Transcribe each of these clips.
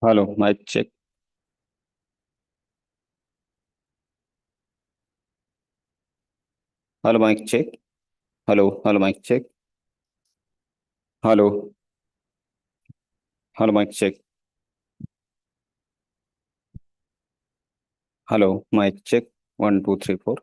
Hello mike check. Hello mike check. Hello hello mike check. Hello hello mike check. Hello mike check. 1 2 3 4।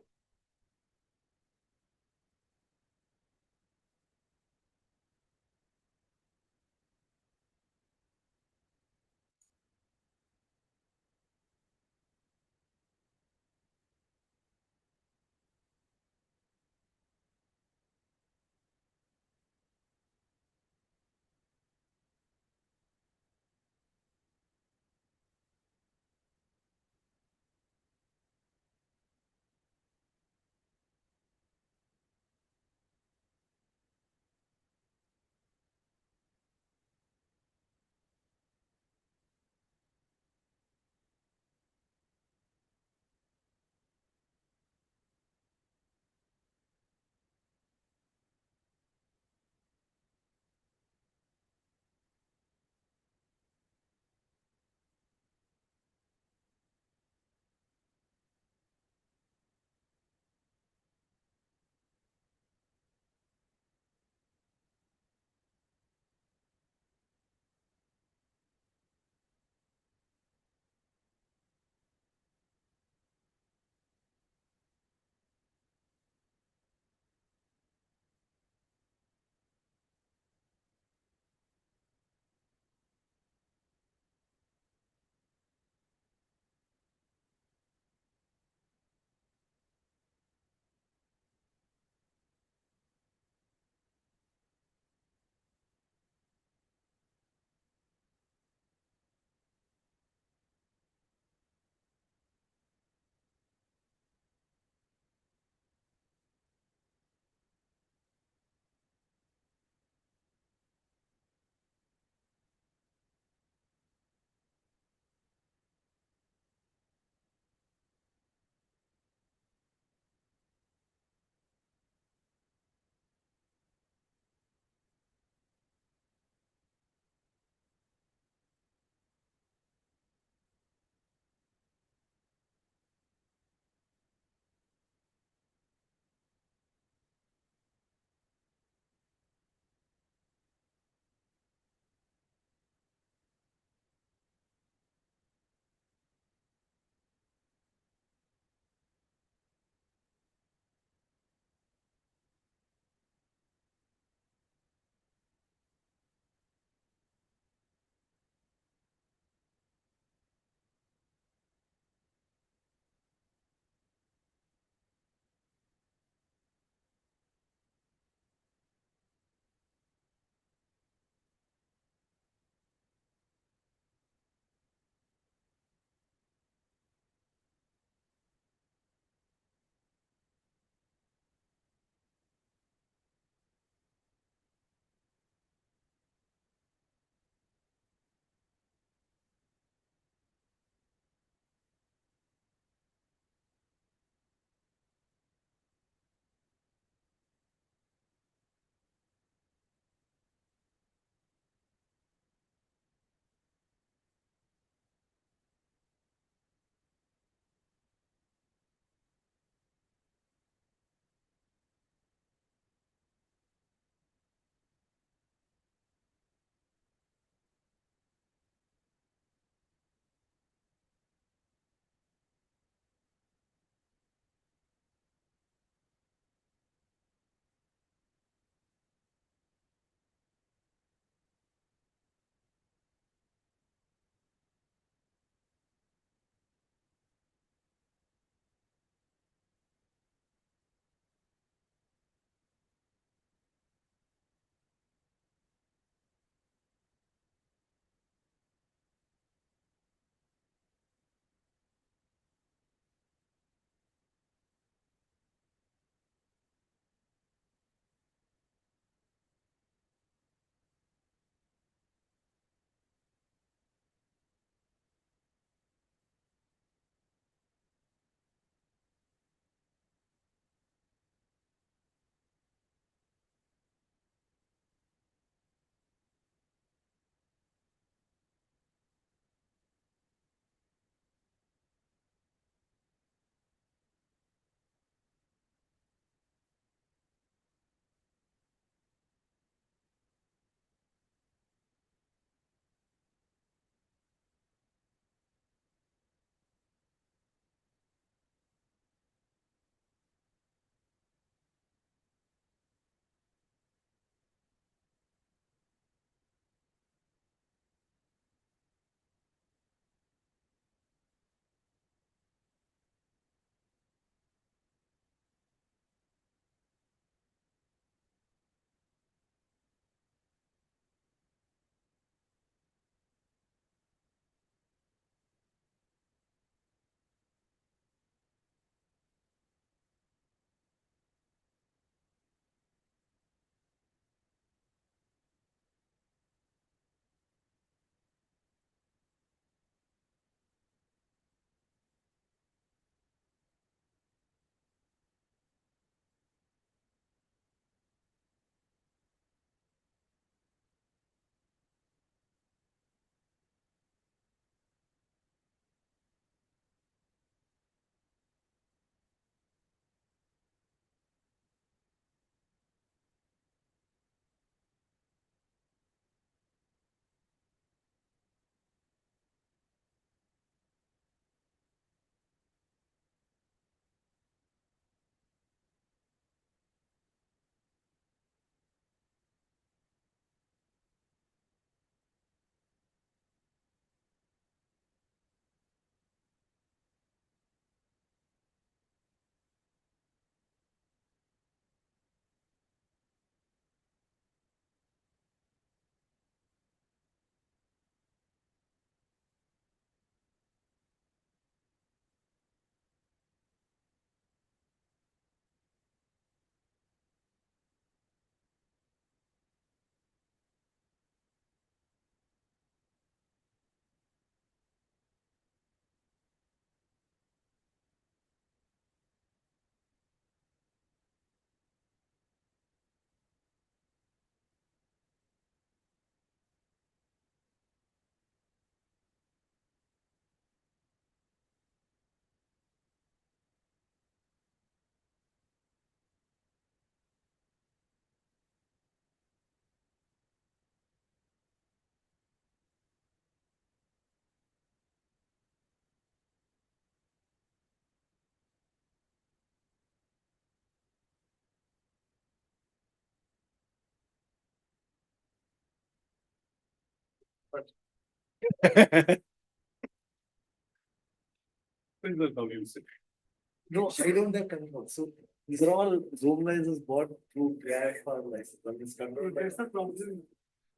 No, I don't have control. So these are all Zoom licenses bought through Grab for license. But this control. That's the problem.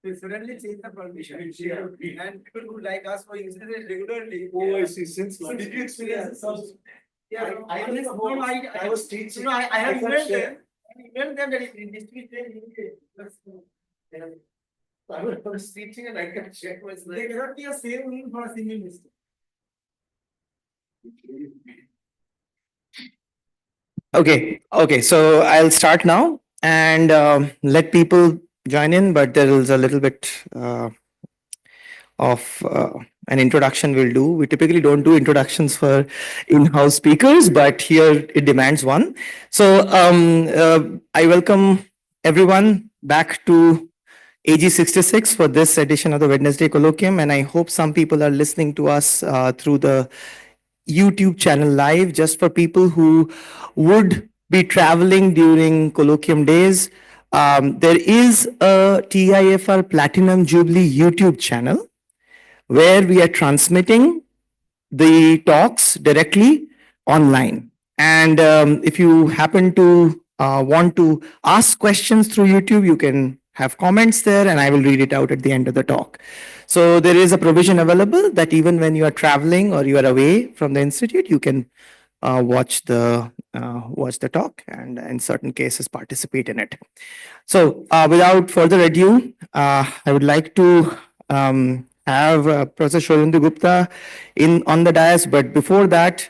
They suddenly change the permission. And people who like us for using it regularly. Oh, I see. Since so did you experience some? Yeah, I was teaching. No, I have emailed them. I emailed them that it needs to be changed. I was teaching and I can check my slide. They cannot be a same name for a single mistake. Okay, so I'll start now and let people join in, but there is a little bit of an introduction we'll do. We typically don't do introductions for in-house speakers, but here it demands one. So I welcome everyone back to AG66 for this edition of the Wednesday Colloquium, and I hope some people are listening to us through the YouTube channel live. Just for people who would be traveling during colloquium days, there is a TIFR Platinum Jubilee YouTube channel where we are transmitting the talks directly online. And if you happen to want to ask questions through YouTube, you can have comments there and I will read it out at the end of the talk. So there is a provision available that even when you are traveling or you are away from the institute, you can watch the talk and in certain cases participate in it. So without further ado, I would like to have Professor Sourendu Gupta on the dais, but before that,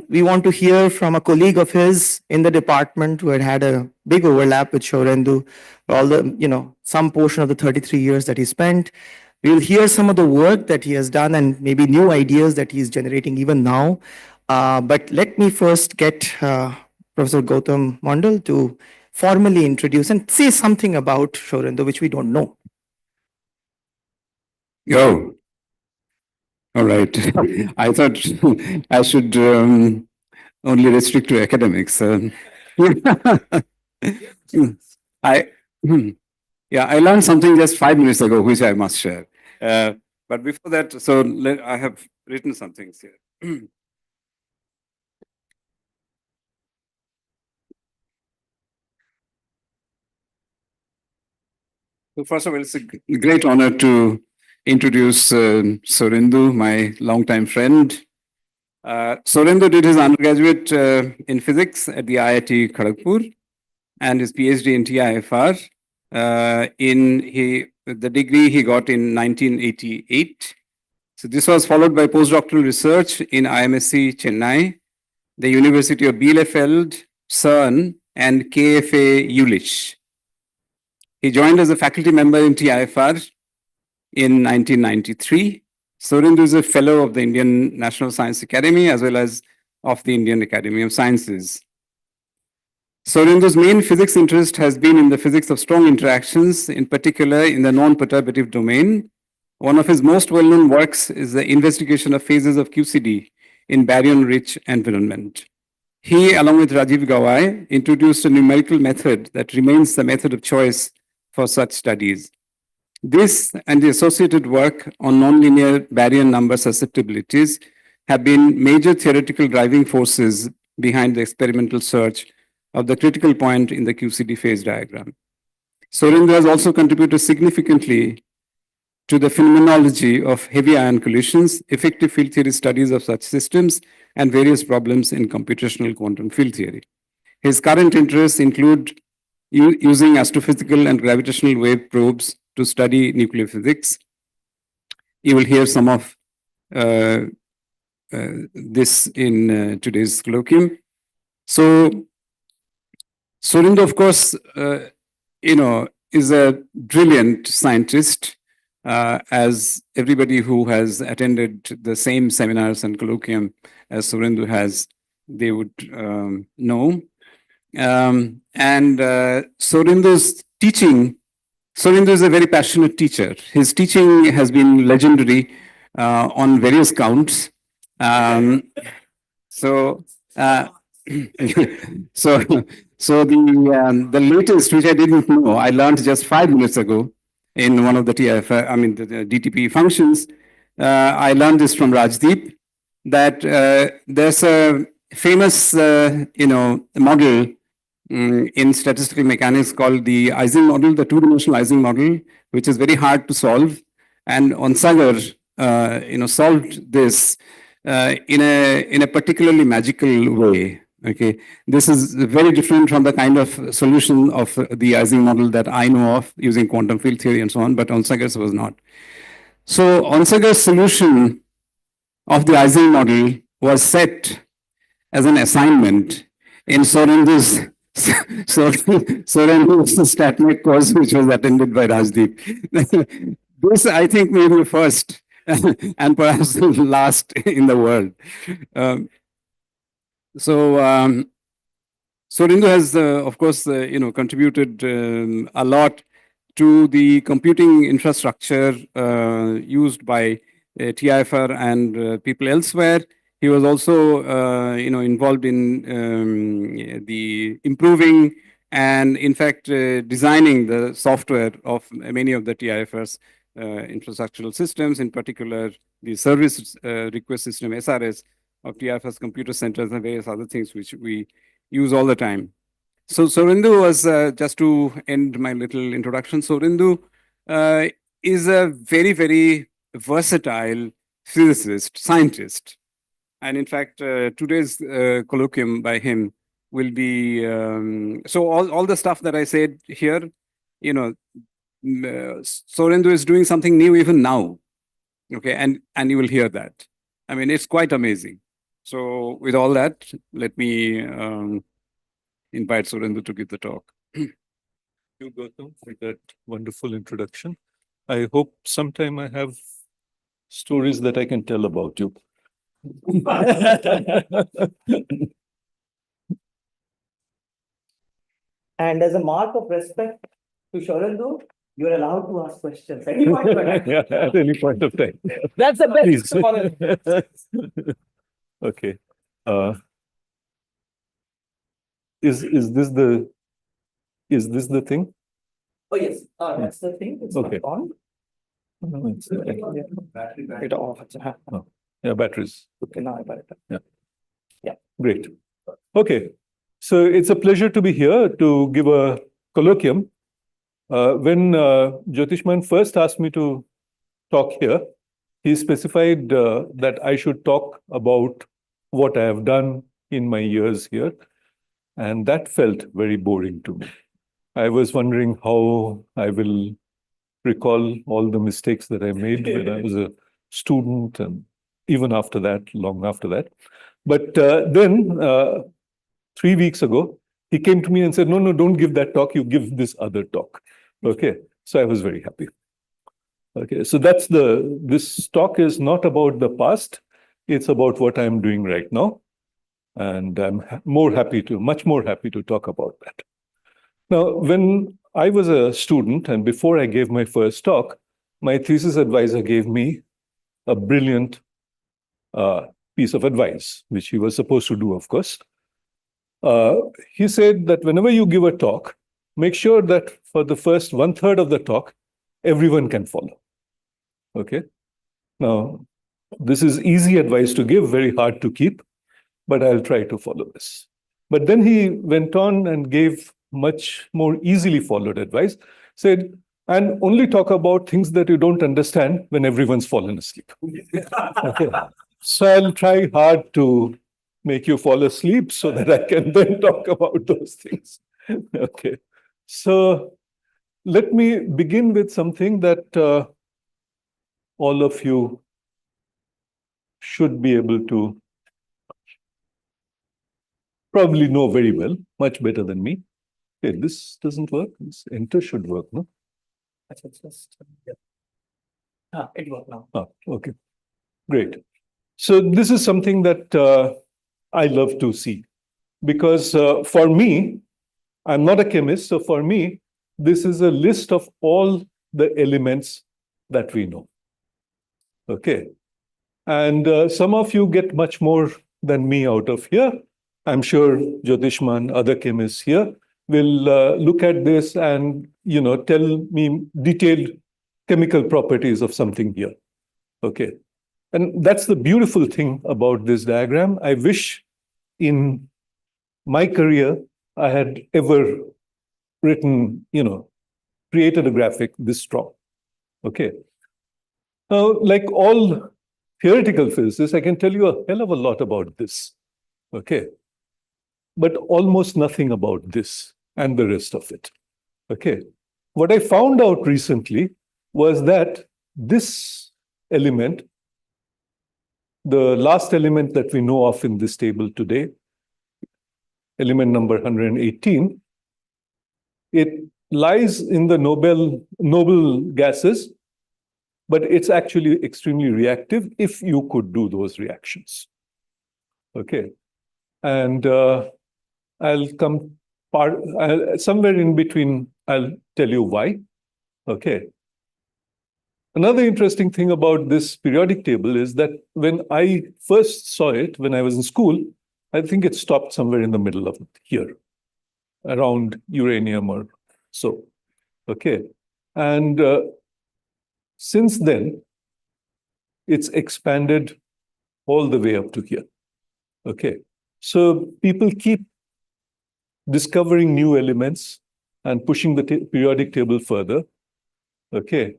we want to hear from a colleague of his in the department who had a big overlap with Sourendu, all the, some portion of the 33 years that he spent. We'll hear some of the work that he has done and maybe new ideas that he's generating even now. But let me first get Professor Gautam Mondal to formally introduce and say something about Sourendu, which we don't know. Oh, all right. I thought I should only restrict to academics. I learned something just 5 minutes ago, which I must share. But before that, I have written some things here. So first of all, it's a great honor to introduce Sourendu, my longtime friend. Sourendu did his undergraduate in physics at the IIT Kharagpur and his PhD in TIFR. The degree he got in 1988. So this was followed by postdoctoral research in IMSC Chennai, the University of Bielefeld, CERN, and KFA Jülich. He joined as a faculty member in TIFR in 1993. Sourendu is a fellow of the Indian National Science Academy as well as of the Indian Academy of Sciences. Sourendu's main physics interest has been in the physics of strong interactions, in particular in the non-perturbative domain. One of his most well-known works is the investigation of phases of QCD in baryon-rich environment. He, along with Rajiv Gawai, introduced a numerical method that remains the method of choice for such studies. This and the associated work on nonlinear baryon number susceptibilities have been major theoretical driving forces behind the experimental search of the critical point in the QCD phase diagram. Sourendu has also contributed significantly to the phenomenology of heavy ion collisions, effective field theory studies of such systems, and various problems in computational quantum field theory. His current interests include using astrophysical and gravitational wave probes to study nuclear physics. You will hear some of this in today's colloquium. So, Sourendu, of course, is a brilliant scientist, as everybody who has attended the same seminars and colloquium as Sourendu has, they would know. Sourendu's teaching, Sourendu is a very passionate teacher. His teaching has been legendary on various counts. The latest, which I didn't know, I learned just 5 minutes ago, in one of the TIF, I mean, the DTP functions. I learned this from Rajdeep, that there's a famous, model in statistical mechanics called the Ising model, the two-dimensional Ising model, which is very hard to solve. And Onsager, solved this in a particularly magical way. Okay, this is very different from the kind of solution of the Ising model that I know of using quantum field theory and so on, but Onsager's was not. So Onsager's solution of the Ising model was set as an assignment in Sourendu's StatMech course, which was attended by Rajdeep. This, I think, may be first and perhaps the last in the world. Sourendu has, of course, contributed a lot to the computing infrastructure used by TIFR and people elsewhere. He was also, involved in the improving and, in fact, designing the software of many of the TIFR's infrastructural systems, in particular the service request system SRS of TIFR's computer centers and various other things which we use all the time. So Sourendu was, just to end my little introduction, Sourendu is a very, very versatile physicist, scientist. And in fact, today's colloquium by him will be, so all the stuff that I said here, Sourendu is doing something new even now. Okay, and you will hear that. I mean, it's quite amazing. So with all that, let me invite Sourendu to give the talk. You, Gautam, for that wonderful introduction. I hope sometime I have stories that I can tell about you. And as a mark of respect to Sourendu, you're allowed to ask questions at any point of time. Yeah, at any point of time. That's the best. Please. Okay. Is this the thing? Oh, yes. That's the thing. It's Okay. not on. It off. Oh, yeah, batteries. Okay, now I got it. Great. Okay. So it's a pleasure to be here to give a colloquium. When Jyotishman first asked me to talk here, he specified that I should talk about what I have done in my years here. And that felt very boring to me. I was wondering how I will recall all the mistakes that I made when I was a student and even after that, long after that. But then 3 weeks ago, he came to me and said, no, don't give that talk, you give this other talk. Okay, so I was very happy. Okay, so this talk is not about the past, it's about what I'm doing right now. And I'm much more happy to talk about that. Now, when I was a student and before I gave my first talk, my thesis advisor gave me a brilliant piece of advice, which he was supposed to do, of course. He said that whenever you give a talk, make sure that for the first 1/3 of the talk, everyone can follow. Okay? Now, this is easy advice to give, very hard to keep, but I'll try to follow this. But then he went on and gave much more easily followed advice, said, and only talk about things that you don't understand when everyone's fallen asleep. Okay. So I'll try hard to make you fall asleep so that I can then talk about those things. Okay. So let me begin with something that all of you should be able to probably know very well, much better than me. Okay, this doesn't work. This enter should work, no? It worked now. Okay, great. So this is something that I love to see because for me, I'm not a chemist. So for me, this is a list of all the elements that we know. Okay. And some of you get much more than me out of here. I'm sure Jyotishman, other chemists here will look at this and, tell me detailed chemical properties of something here. Okay. And that's the beautiful thing about this diagram. I wish in my career I had ever written, created a graphic this strong. Okay. Now, like all theoretical physicists, I can tell you a hell of a lot about this. Okay. But almost nothing about this and the rest of it. Okay. What I found out recently was that this element, the last element that we know of in this table today, element number 118, it lies in the noble gases, but it's actually extremely reactive if you could do those reactions. Okay. And I'll come somewhere in between, I'll tell you why. Okay. Another interesting thing about this periodic table is that when I first saw it, when I was in school, I think it stopped somewhere in the middle of here, around uranium or so. Okay. And since then, it's expanded all the way up to here. Okay. So people keep discovering new elements and pushing the periodic table further. Okay.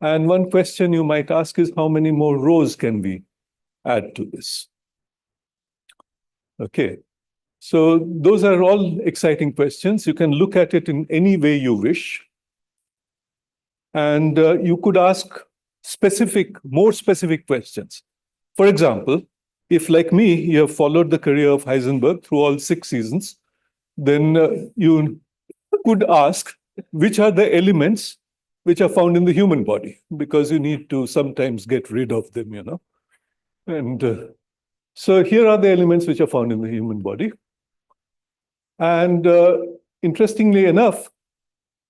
And one question you might ask is, how many more rows can we add to this? Okay. So those are all exciting questions. You can look at it in any way you wish. And you could ask more specific questions. For example, if like me, you have followed the career of Heisenberg through all 6 seasons, then you could ask, which are the elements which are found in the human body? Because you need to sometimes get rid of them, And so here are the elements which are found in the human body. And interestingly enough,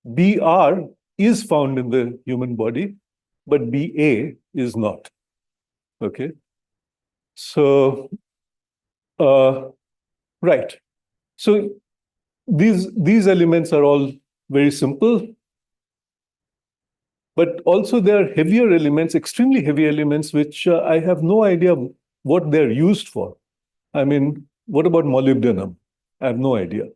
Br is found in the human body, but Ba is not. Okay. So, right. So these elements are all very simple, but also there are heavier elements, extremely heavy elements, which I have no idea what they're used for. I mean, what about molybdenum? I have no idea.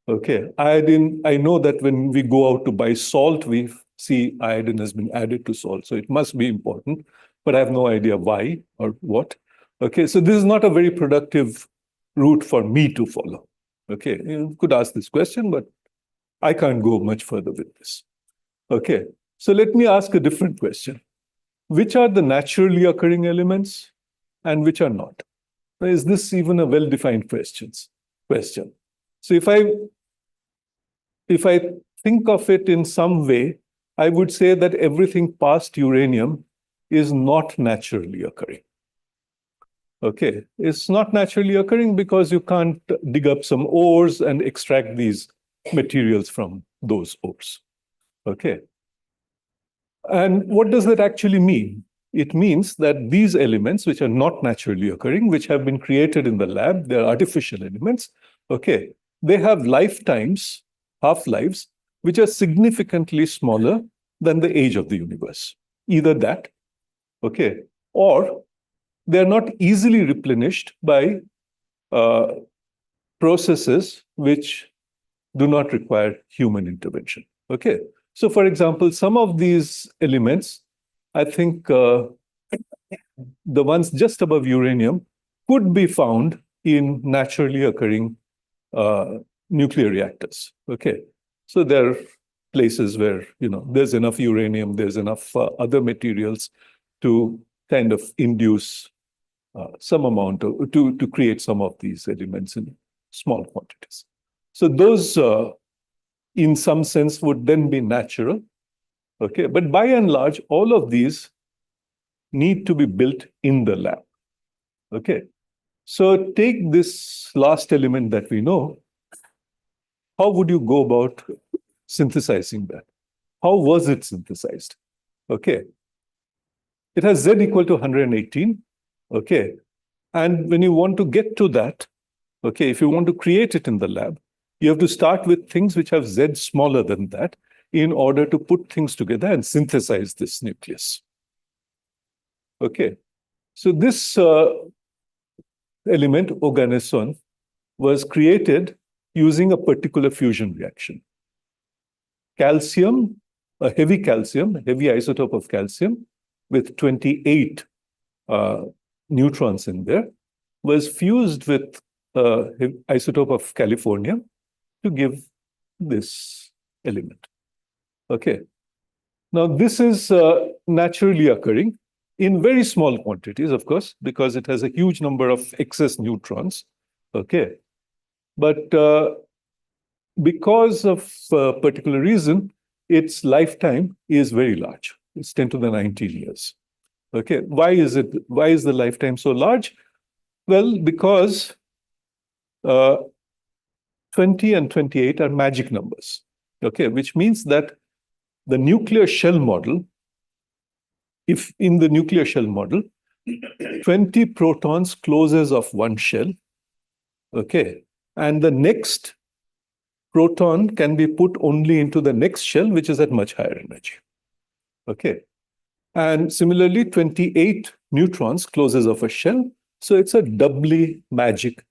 Okay, iodine, I know that when we go out to buy salt, we see iodine has been added to salt. So it must be important, but I have no idea why or what. Okay, so this is not a very productive route for me to follow. Okay, you could ask this question, but I can't go much further with this. Okay, so let me ask a different question. Which are the naturally occurring elements and which are not? Is this even a well-defined question? So if I think of it in some way, I would say that everything past uranium is not naturally occurring. Okay, it's not naturally occurring because you can't dig up some ores and extract these materials from those ores. Okay. And what does that actually mean? It means that these elements, which are not naturally occurring, which have been created in the lab, they're artificial elements, okay, they have lifetimes, half-lives, which are significantly smaller than the age of the universe. Either that, okay, or they're not easily replenished by processes which do not require human intervention. Okay, so for example, some of these elements, I think the ones just above uranium could be found in naturally occurring nuclear reactors. Okay, so there are places where there's enough uranium, there's enough other materials to kind of induce some amount of, to create some of these elements in small quantities. So those, in some sense, would then be natural. Okay, but by and large, all of these need to be built in the lab. Okay, so take this last element that we know. How would you go about synthesizing that? How was it synthesized? Okay, it has Z equal to 118. Okay, and when you want to get to that, okay, if you want to create it in the lab, you have to start with things which have Z smaller than that. in order to put things together and synthesize this nucleus. Okay, so this element, organoson, was created using a particular fusion reaction. Calcium, a heavy isotope of calcium with 28 neutrons in there, was fused with isotope of californium to give this element. Okay. Now, this is naturally occurring in very small quantities, of course, because it has a huge number of excess neutrons. Okay. But because of a particular reason, its lifetime is very large. It's 10 to the 19 years. Okay. Why is the lifetime so large? Well, because 20 and 28 are magic numbers. Okay, which means that the nuclear shell model, if in the nuclear shell model, 20 protons closes of one shell, okay, and the next proton can be put only into the next shell, which is at much higher energy. Okay, and similarly, 28 neutrons closes of a shell, so it's a doubly magic.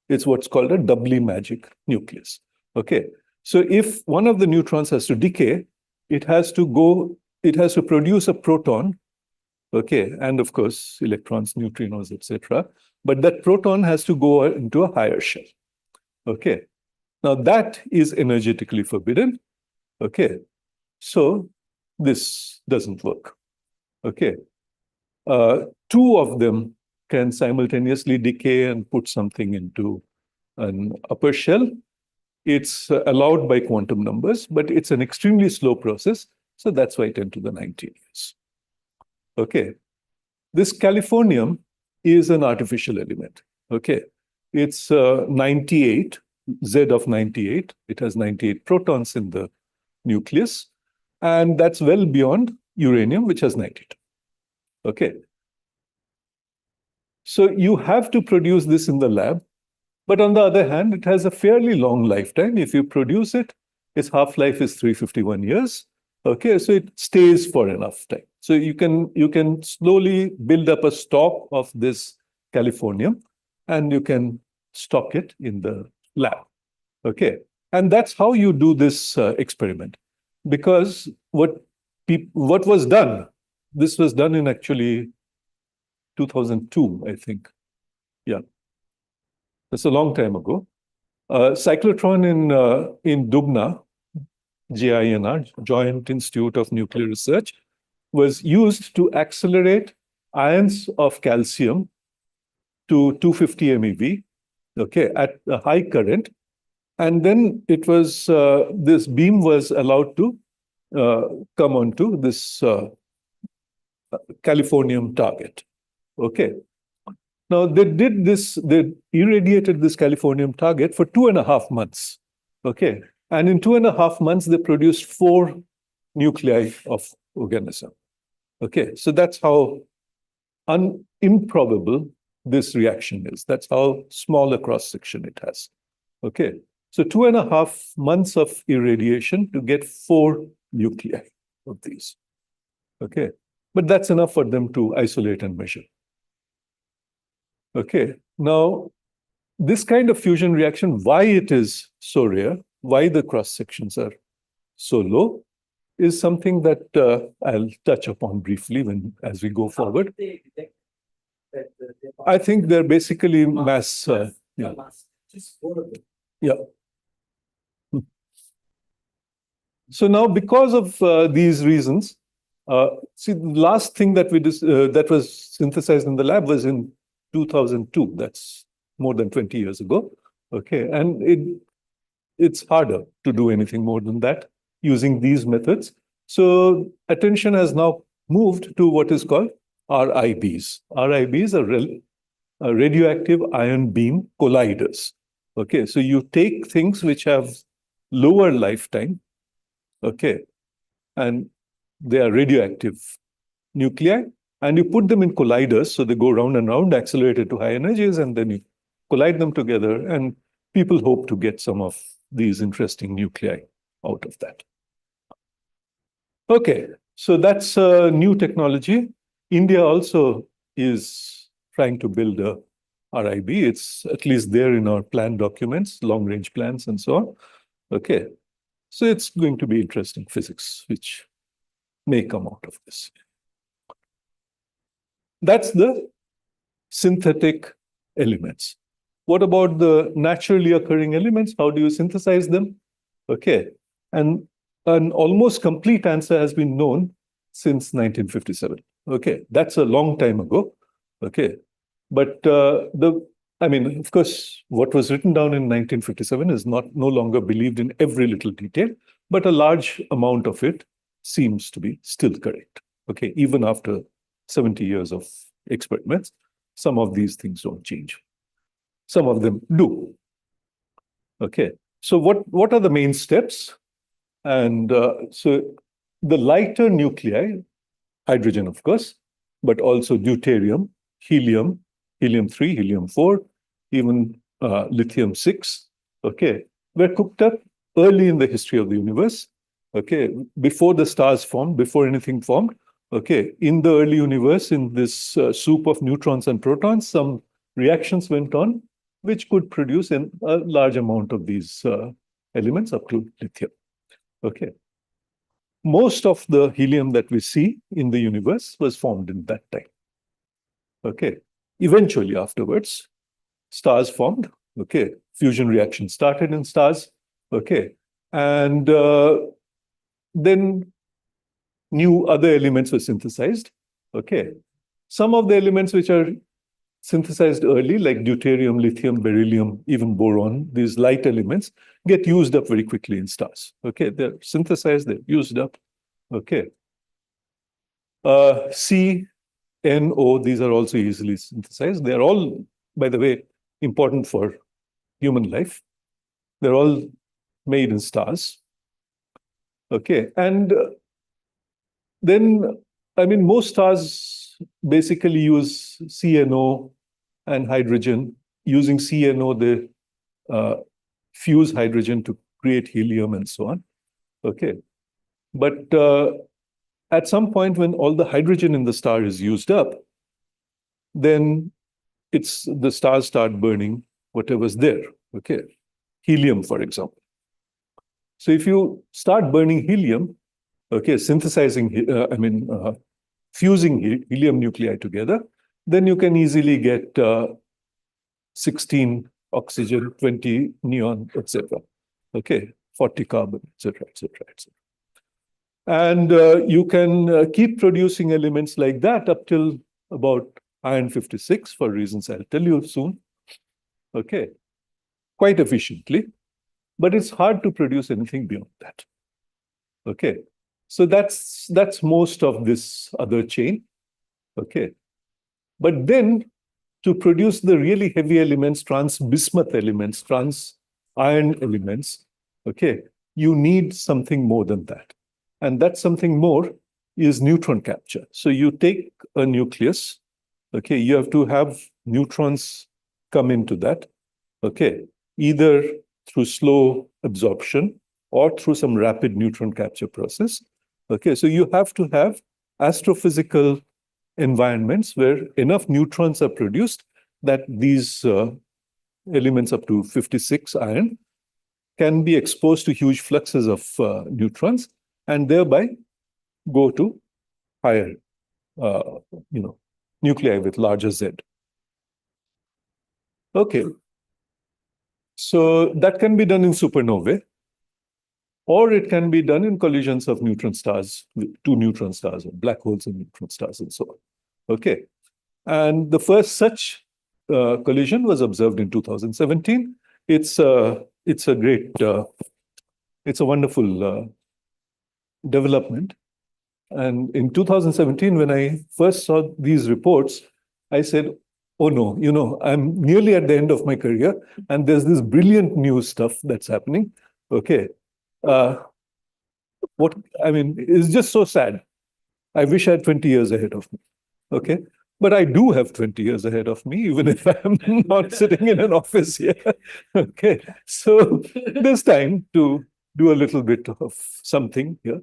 It's what's called a doubly magic nucleus. Okay, so if one of the neutrons has to decay, it has to produce a proton, okay, and of course, electrons, neutrinos, etc. But that proton has to go into a higher shell. Okay, now that is energetically forbidden. Okay, so this doesn't work. Okay, two of them can simultaneously decay and put something into an upper shell. It's allowed by quantum numbers, but it's an extremely slow process. So that's why 10 to the 19 years. Okay. This californium is an artificial element. Okay. It's 98, Z of 98. It has 98 protons in the nucleus. And that's well beyond uranium, which has 92. Okay. So you have to produce this in the lab. But on the other hand, it has a fairly long lifetime. If you produce it, its half-life is 351 years. Okay, so it stays for enough time. So you can slowly build up a stock of this californium, and you can stock it in the lab. Okay, and that's how you do this experiment. Because what was done, this was done in actually 2002, I think. Yeah. That's a long time ago. Cyclotron in Dubna, JINR, Joint Institute of Nuclear Research, was used to accelerate ions of calcium to 250 MeV, okay, at a high current. And then it was, this beam was allowed to come onto this californium target, okay. Now, they irradiated this californium target for 2.5 months, okay? And in 2.5 months, they produced 4 nuclei of organism, okay? So that's how improbable this reaction is. That's how small a cross-section it has, okay? So 2.5 months of irradiation to get 4 nuclei of these, okay? But that's enough for them to isolate and measure. Okay, now this kind of fusion reaction, why it is so rare, why the cross sections are so low, is something that I'll touch upon briefly as we go forward. I think they're basically mass. Yeah. Yeah. So now, because of these reasons, see, the last thing that that was synthesized in the lab was in 2002. That's more than 20 years ago. Okay, and it's harder to do anything more than that using these methods. So attention has now moved to what is called RIBs. RIBs are radioactive ion beam colliders. Okay, so you take things which have lower lifetime, okay, and they are radioactive nuclei, and you put them in colliders, so they go round and round, accelerated to high energies, and then you collide them together, and people hope to get some of these interesting nuclei out of that. Okay, so that's a new technology. India also is trying to build a RIB. It's at least there in our plan documents, long range plans and so on. Okay, so it's going to be interesting physics, which may come out of this. That's the synthetic elements. What about the naturally occurring elements? How do you synthesize them? Okay, and an almost complete answer has been known since 1957. Okay, that's a long time ago. Okay, but I mean, of course, what was written down in 1957 is no longer believed in every little detail, but a large amount of it seems to be still correct. Okay, even after 70 years of experiments, some of these things don't change. Some of them do. Okay, so what are the main steps? And so the lighter nuclei, hydrogen, of course, but also deuterium, helium, helium-3, helium-4, even lithium-6, okay, were cooked up early in the history of the universe, okay, before the stars formed, before anything formed, okay. In the early universe, in this soup of neutrons and protons, some reactions went on, which could produce a large amount of these elements up to lithium, okay. Most of the helium that we see in the universe was formed in that time. Okay. Eventually, afterwards, stars formed. Okay. Fusion reaction started in stars. Okay. And then new other elements were synthesized. Okay. Some of the elements which are synthesized early, like deuterium, lithium, beryllium, even boron, these light elements get used up very quickly in stars. Okay, they're synthesized, they're used up. Okay. C, N, O, these are also easily synthesized. They're all, by the way, important for human life. They're all made in stars. Okay, and then, I mean, most stars basically use CNO and hydrogen. Using CNO, they fuse hydrogen to create helium and so on. Okay, but at some point when all the hydrogen in the star is used up, then the stars start burning whatever's there. Okay, helium, for example. So if you start burning helium, okay, synthesizing, fusing helium nuclei together, then you can easily get 16 oxygen, 20 neon, etc. Okay, 40 carbon, etc., etc., etc. And you can keep producing elements like that up till about iron 56 for reasons I'll tell you soon. Okay, quite efficiently, but it's hard to produce anything beyond that. Okay, so that's most of this other chain. Okay, but then to produce the really heavy elements, trans-bismuth elements, trans-iron elements, okay, you need something more than that. And that something more is neutron capture. So you take a nucleus, okay, you have to have neutrons come into that, okay, either through slow absorption or through some rapid neutron capture process. Okay, so you have to have astrophysical environments where enough neutrons are produced that these elements up to 56 iron can be exposed to huge fluxes of neutrons and thereby go to higher, nuclei with larger Z. Okay, so that can be done in supernovae, or it can be done in collisions of neutron stars, two neutron stars, or black holes and neutron stars, and so on. Okay, and the first such collision was observed in 2017. It's a great, it's a wonderful development. And in 2017, when I first saw these reports, I said, oh no, I'm nearly at the end of my career, and there's this brilliant new stuff that's happening. Okay. It's just so sad. I wish I had 20 years ahead of me. Okay. But I do have 20 years ahead of me, even if I'm not sitting in an office here. Okay. So there's time to do a little bit of something here.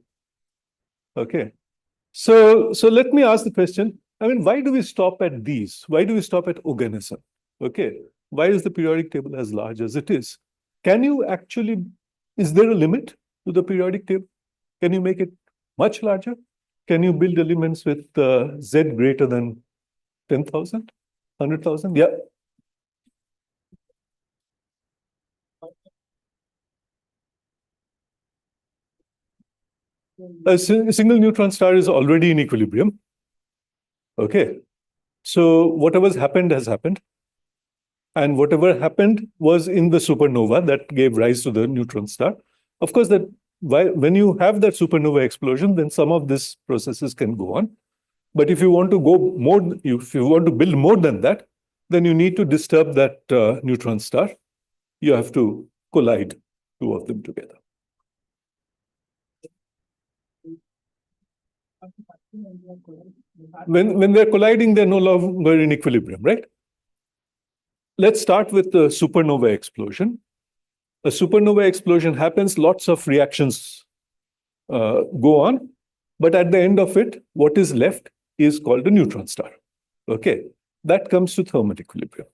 Okay. So let me ask the question. I mean, why do we stop at these? Why do we stop at organism? Okay. Why is the periodic table as large as it is? Can you actually, is there a limit to the periodic table? Can you make it much larger? Can you build elements with Z greater than 10,000, 100,000? Yeah. A single neutron star is already in equilibrium. Okay. So whatever's happened has happened. And whatever happened was in the supernova that gave rise to the neutron star. Of course, when you have that supernova explosion, then some of these processes can go on. But if you want to go more, if you want to build more than that, then you need to disturb that neutron star. You have to collide two of them together. When they're colliding, they're no longer in equilibrium, right? Let's start with the supernova explosion. A supernova explosion happens, lots of reactions go on, but at the end of it, what is left is called a neutron star. Okay, that comes to thermal equilibrium.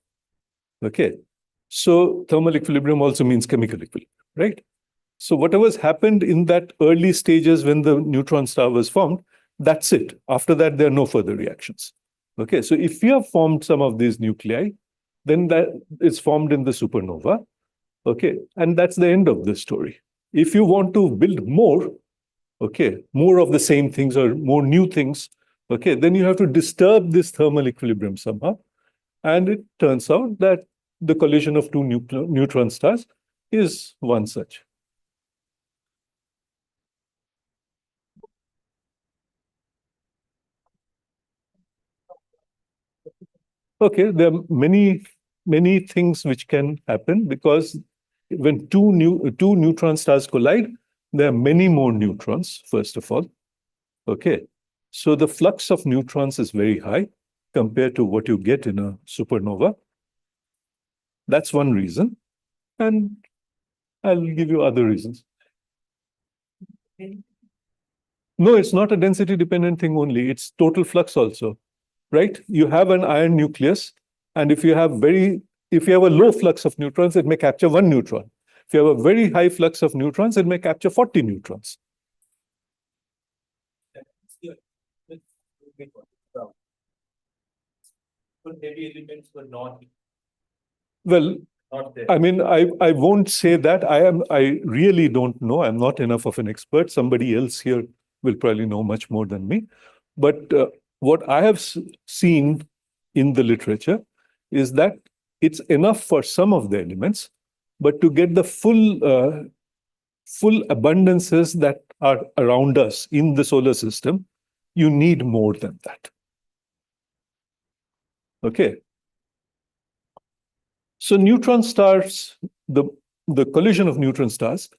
Okay, so thermal equilibrium also means chemical equilibrium, right? So whatever's happened in that early stages when the neutron star was formed, that's it. After that, there are no further reactions. Okay, so if you have formed some of these nuclei, then that is formed in the supernova. Okay, and that's the end of the story. If you want to build more, okay, more of the same things or more new things, okay, then you have to disturb this thermal equilibrium somehow. And it turns out that the collision of two neutron stars is one such. Okay, there are many things which can happen because when two neutron stars collide, there are many more neutrons, first of all. Okay, so the flux of neutrons is very high compared to what you get in a supernova. That's one reason. And I'll give you other reasons. No, it's not a density dependent thing only. It's total flux also, right? You have an iron nucleus, and if you have a low flux of neutrons, it may capture 1 neutron. If you have a very high flux of neutrons, it may capture 40 neutrons. Heavy elements were not Well, there. I mean, I won't say that. I really don't know. I'm not enough of an expert. Somebody else here will probably know much more than me. But what I have seen in the literature is that it's enough for some of the elements, but to get the full abundances that are around us in the solar system, you need more than that. Okay. So neutron stars, the collision of neutron stars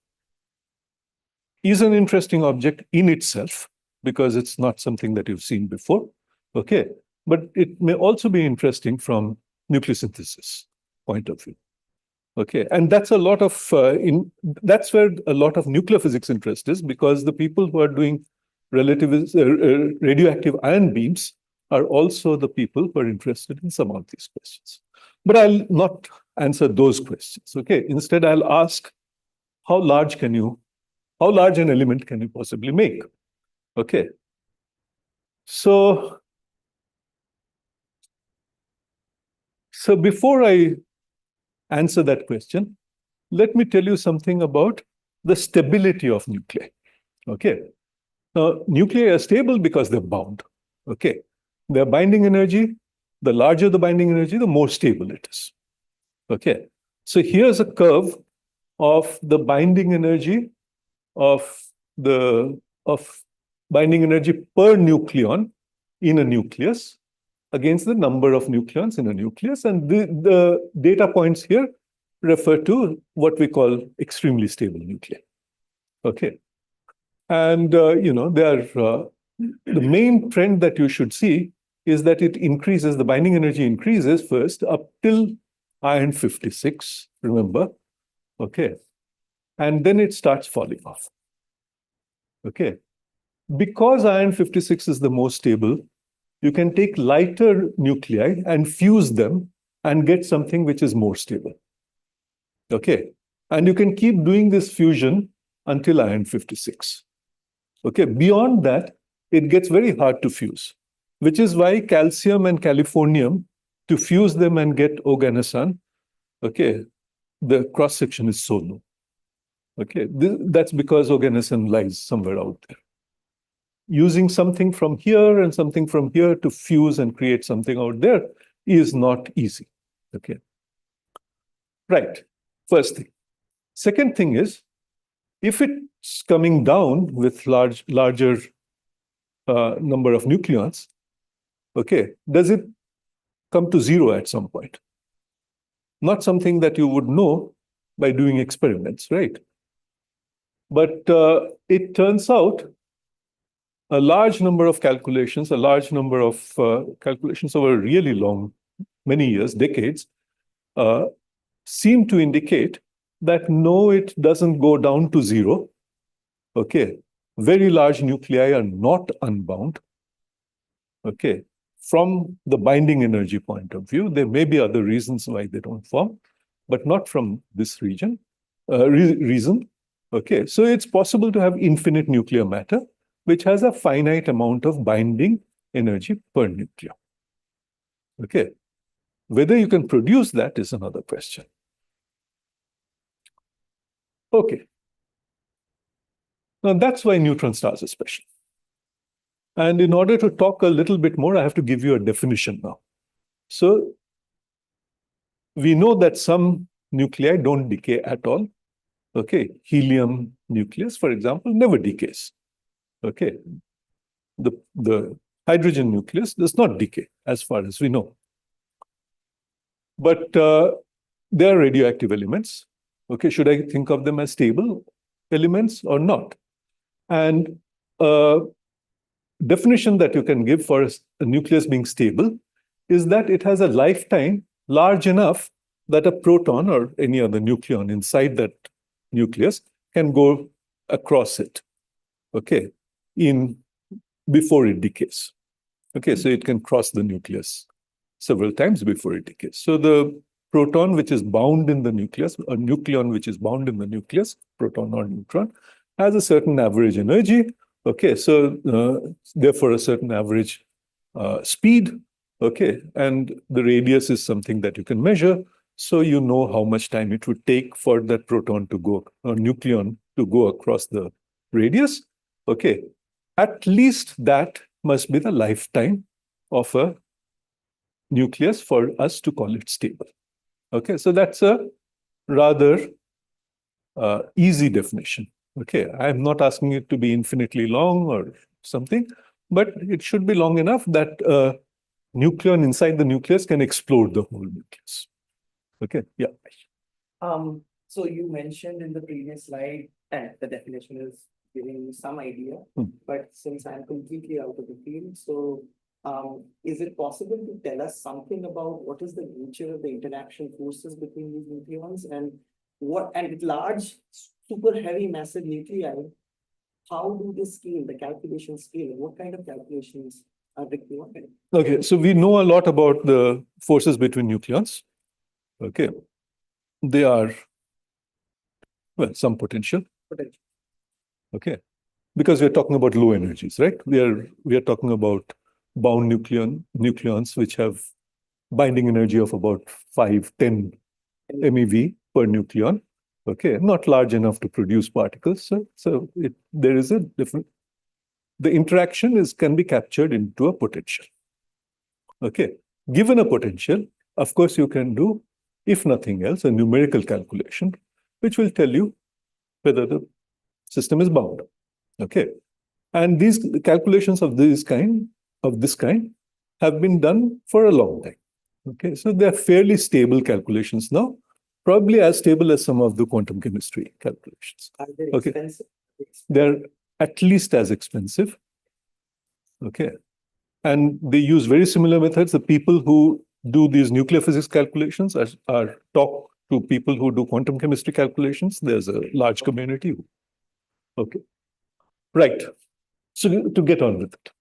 is an interesting object in itself because it's not something that you've seen before. Okay. But it may also be interesting from nucleosynthesis point of view. Okay. And that's that's where a lot of nuclear physics interest is, because the people who are doing radioactive ion beams are also the people who are interested in some of these questions. But I'll not answer those questions. Okay. Instead, I'll ask, how large an element can you possibly make? Okay. So before I answer that question, let me tell you something about the stability of nuclei. Okay. Now, nuclei are stable because they're bound. Okay. Their binding energy, the larger the binding energy, the more stable it is. Okay. So here's a curve of the binding energy of binding energy per nucleon in a nucleus against the number of nucleons in a nucleus. And the data points here refer to what we call extremely stable nuclei. Okay. And, the main trend that you should see is that it increases, the binding energy increases first up till iron 56, remember? Okay. And then it starts falling off. Okay. because iron 56 is the most stable, you can take lighter nuclei and fuse them and get something which is more stable. Okay. And you can keep doing this fusion until iron 56. Okay. Beyond that, it gets very hard to fuse, which is why calcium and californium, to fuse them and get organosan, okay, the cross section is so low. Okay. That's because organosan lies somewhere out there. Using something from here and something from here to fuse and create something out there is not easy. Okay. Right. First thing. Second thing is, if it's coming down with larger number of nucleons, okay, does it come to zero at some point? Not something that you would know by doing experiments, right? But it turns out a large number of calculations, calculations over really long, many years, decades, seem to indicate that no, it doesn't go down to zero. Okay. Very large nuclei are not unbound. Okay. From the binding energy point of view, there may be other reasons why they don't form, but not from this reason. Okay. So it's possible to have infinite nuclear matter, which has a finite amount of binding energy per nucleon. Okay. Whether you can produce that is another question. Okay. Now that's why neutron stars are special. And in order to talk a little bit more, I have to give you a definition now. So we know that some nuclei don't decay at all. Okay. Helium nucleus, for example, never decays. Okay. The hydrogen nucleus does not decay, as far as we know. But they are radioactive elements. Okay, should I think of them as stable elements or not? And definition that you can give for a nucleus being stable is that it has a lifetime large enough that a proton or any other nucleon inside that nucleus can go across it. Okay, before it decays. Okay, so it can cross the nucleus several times before it decays. So the proton which is bound in the nucleus, a nucleon which is bound in the nucleus, proton or neutron, has a certain average energy. Okay, so therefore a certain average speed. Okay, and the radius is something that you can measure. So you know how much time it would take for that proton to go, or nucleon to go across the radius. Okay, at least that must be the lifetime of a nucleus for us to call it stable. Okay, so that's a rather easy definition. Okay, I'm not asking it to be infinitely long or something, but it should be long enough that a nucleon inside the nucleus can explode the whole nucleus. Okay, yeah. So you mentioned in the previous slide that the definition is giving you some idea, but since I'm completely out of the field, so is it possible to tell us something about what is the nature of the interaction forces between these nucleons and with large, super heavy, massive nuclei, how do they scale, the calculation scale? What kind of calculations are required? Okay, so we know a lot about the forces between nucleons. Okay, they are, well, some potential. Okay, because we're talking about low energies, right? We are talking about bound nucleons which have binding energy of about 5-10 MeV per nucleon. Okay, not large enough to produce particles. So there is a different. The interaction can be captured into a potential. Okay, given a potential, of course, you can do, if nothing else, a numerical calculation, which will tell you whether the system is bound. Okay, and these calculations of this kind have been done for a long time. Okay, so they're fairly stable calculations now, probably as stable as some of the quantum chemistry calculations. Are they Okay, expensive? they're at least as expensive. Okay, and they use very similar methods. The people who do these nuclear physics calculations are talk to people who do quantum chemistry calculations. There's a large community. Okay, right. So to get on with it.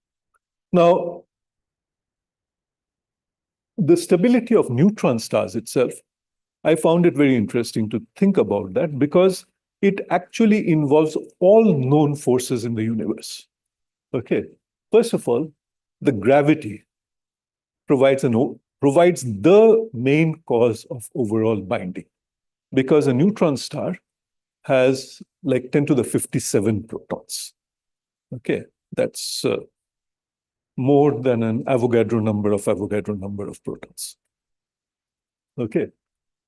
Now, the stability of neutron stars itself, I found it very interesting to think about that because it actually involves all known forces in the universe. Okay. First of all, the gravity provides the main cause of overall binding, because a neutron star has like 10 to the 57 protons. Okay, that's more than an Avogadro number of protons. Okay,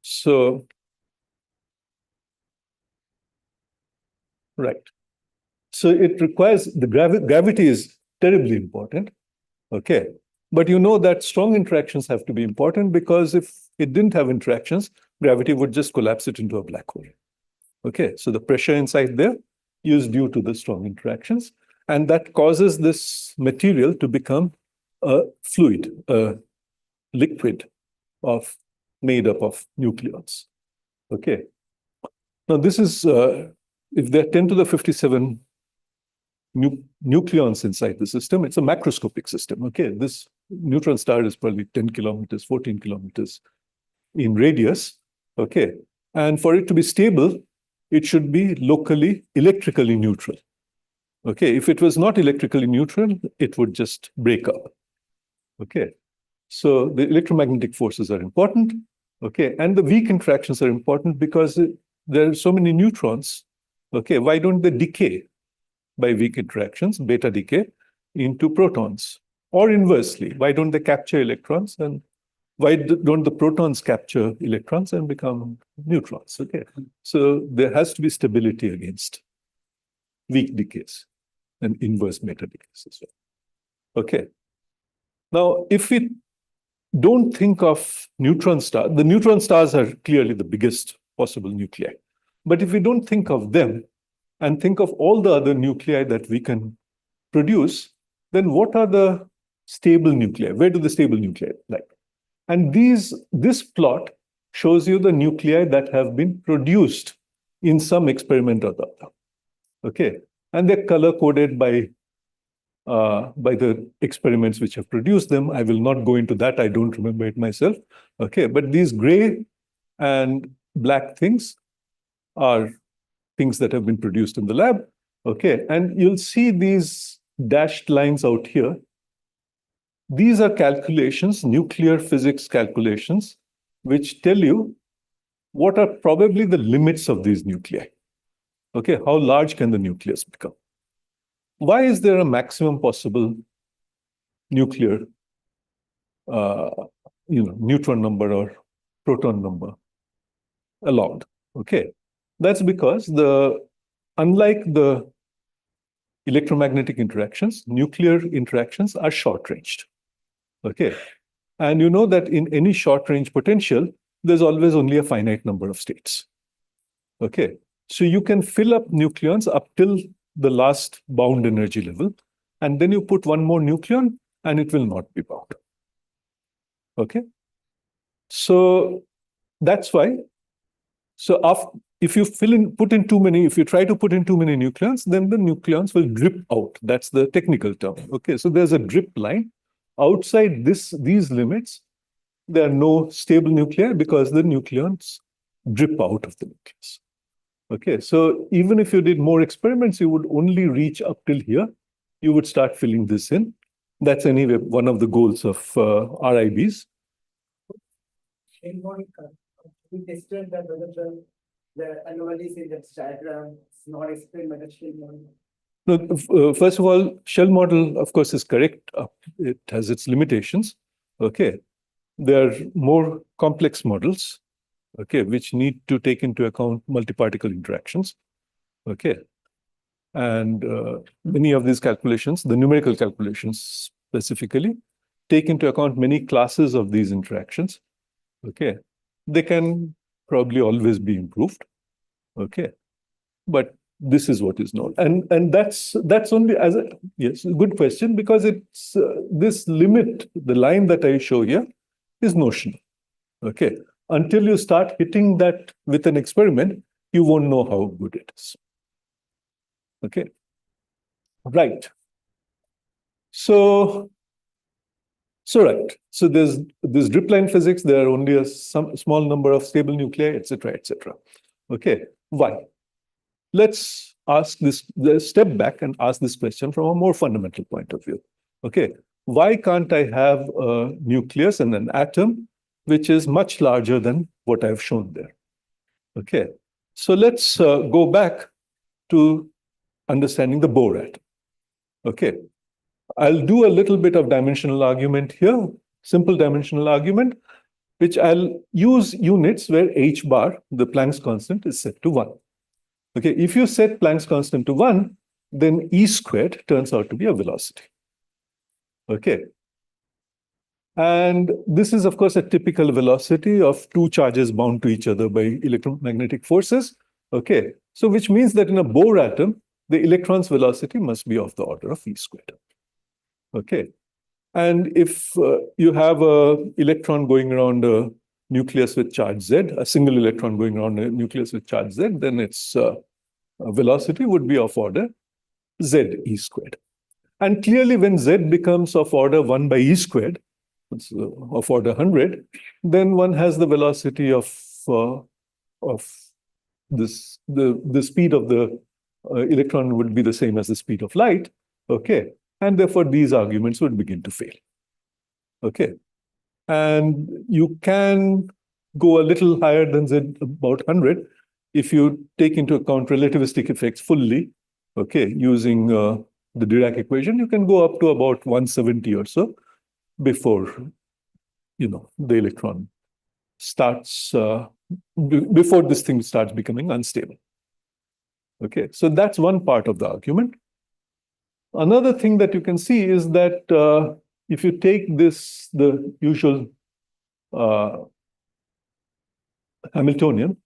so right. So it requires the gravity is terribly important. Okay, but you know that strong interactions have to be important, because if it didn't have interactions, gravity would just collapse it into a black hole. Okay, so the pressure inside there is due to the strong interactions, and that causes this material to become a fluid, a liquid made up of nucleons. Okay, now this is, if there are 10 to the 57 nucleons inside the system, it's a macroscopic system. Okay, this neutron star is probably 10 kilometers, 14 kilometers in radius. Okay, and for it to be stable, it should be locally electrically neutral. Okay, if it was not electrically neutral, it would just break up. Okay, so the electromagnetic forces are important. Okay, and the weak interactions are important because there are so many neutrons. Okay, why don't they decay by weak interactions, beta decay, into protons? Or inversely, why don't they capture electrons, and why don't the protons capture electrons and become neutrons? Okay, so there has to be stability against weak decays and inverse beta decays as well. Okay, now if we don't think of neutron stars, the neutron stars are clearly the biggest possible nuclei. But if we don't think of them and think of all the other nuclei that we can produce, then what are the stable nuclei? Where do the stable nuclei lie? And this plot shows you the nuclei that have been produced in some experiment or the other. Okay, and they're color coded by the experiments which have produced them. I will not go into that. I don't remember it myself. Okay, but these gray and black things are things that have been produced in the lab. Okay, and you'll see these dashed lines out here. These are calculations, nuclear physics calculations, which tell you what are probably the limits of these nuclei. Okay, how large can the nucleus become? Why is there a maximum possible nuclear, neutron number or proton number allowed? Okay, that's because unlike the electromagnetic interactions, nuclear interactions are short-ranged. Okay, and you know that in any short-range potential, there's always only a finite number of states. Okay, so you can fill up nucleons up till the last bound energy level, and then you put one more nucleon and it will not be bound. Okay, so that's why. So if you if you try to put in too many nucleons, then the nucleons will drip out. That's the technical term. Okay, so there's a drip line. Outside these limits, there are no stable nuclei because the nucleons drip out of the nucleus. Okay, so even if you did more experiments, you would only reach up till here. You would start filling this in. That's anyway one of the goals of RIBs. We tested that whether the anomalies in that diagram is not explained by the shell model. No, first of all, shell model, of course, is correct. It has its limitations. Okay, there are more complex models. Okay, which need to take into account multi-particle interactions. Okay, and many of these calculations, the numerical calculations specifically, take into account many classes of these interactions. Okay, they can probably always be improved. Okay, but this is what is known, and that's only as a yes, good question, because it's this limit, the line that I show here, is notional. Okay, until you start hitting that with an experiment, you won't know how good it is. Okay, right. Right. So there's this dripline physics. There are only some small number of stable nuclei, etc., etc. Okay. Why? Let's step back and ask this question from a more fundamental point of view. Okay. Why can't I have a nucleus and an atom which is much larger than what I've shown there? Okay. So let's go back to understanding the Bohr atom. Okay. I'll do a little bit of dimensional argument here, simple dimensional argument, which I'll use units where h bar, the Planck's constant, is set to 1. Okay, if you set Planck's constant to 1, then E squared turns out to be a velocity. Okay. And this is, of course, a typical velocity of two charges bound to each other by electromagnetic forces. Okay, so which means that in a Bohr atom, the electron's velocity must be of the order of E squared. Okay, and if you have an electron going around a nucleus with charge Z, a single electron going around a nucleus with charge Z, then its velocity would be of order Z E squared. And clearly when Z becomes of order 1 by E squared, it's of order 100, then one has the velocity of this, the speed of the electron would be the same as the speed of light. Okay. And therefore, these arguments would begin to fail. Okay. And you can go a little higher than Z, about 100, if you take into account relativistic effects fully. Okay. Using the Dirac equation, you can go up to about 170 or so before, the electron starts, before this thing starts becoming unstable. Okay. So that's one part of the argument. Another thing that you can see is that if you take this, the usual Hamiltonian,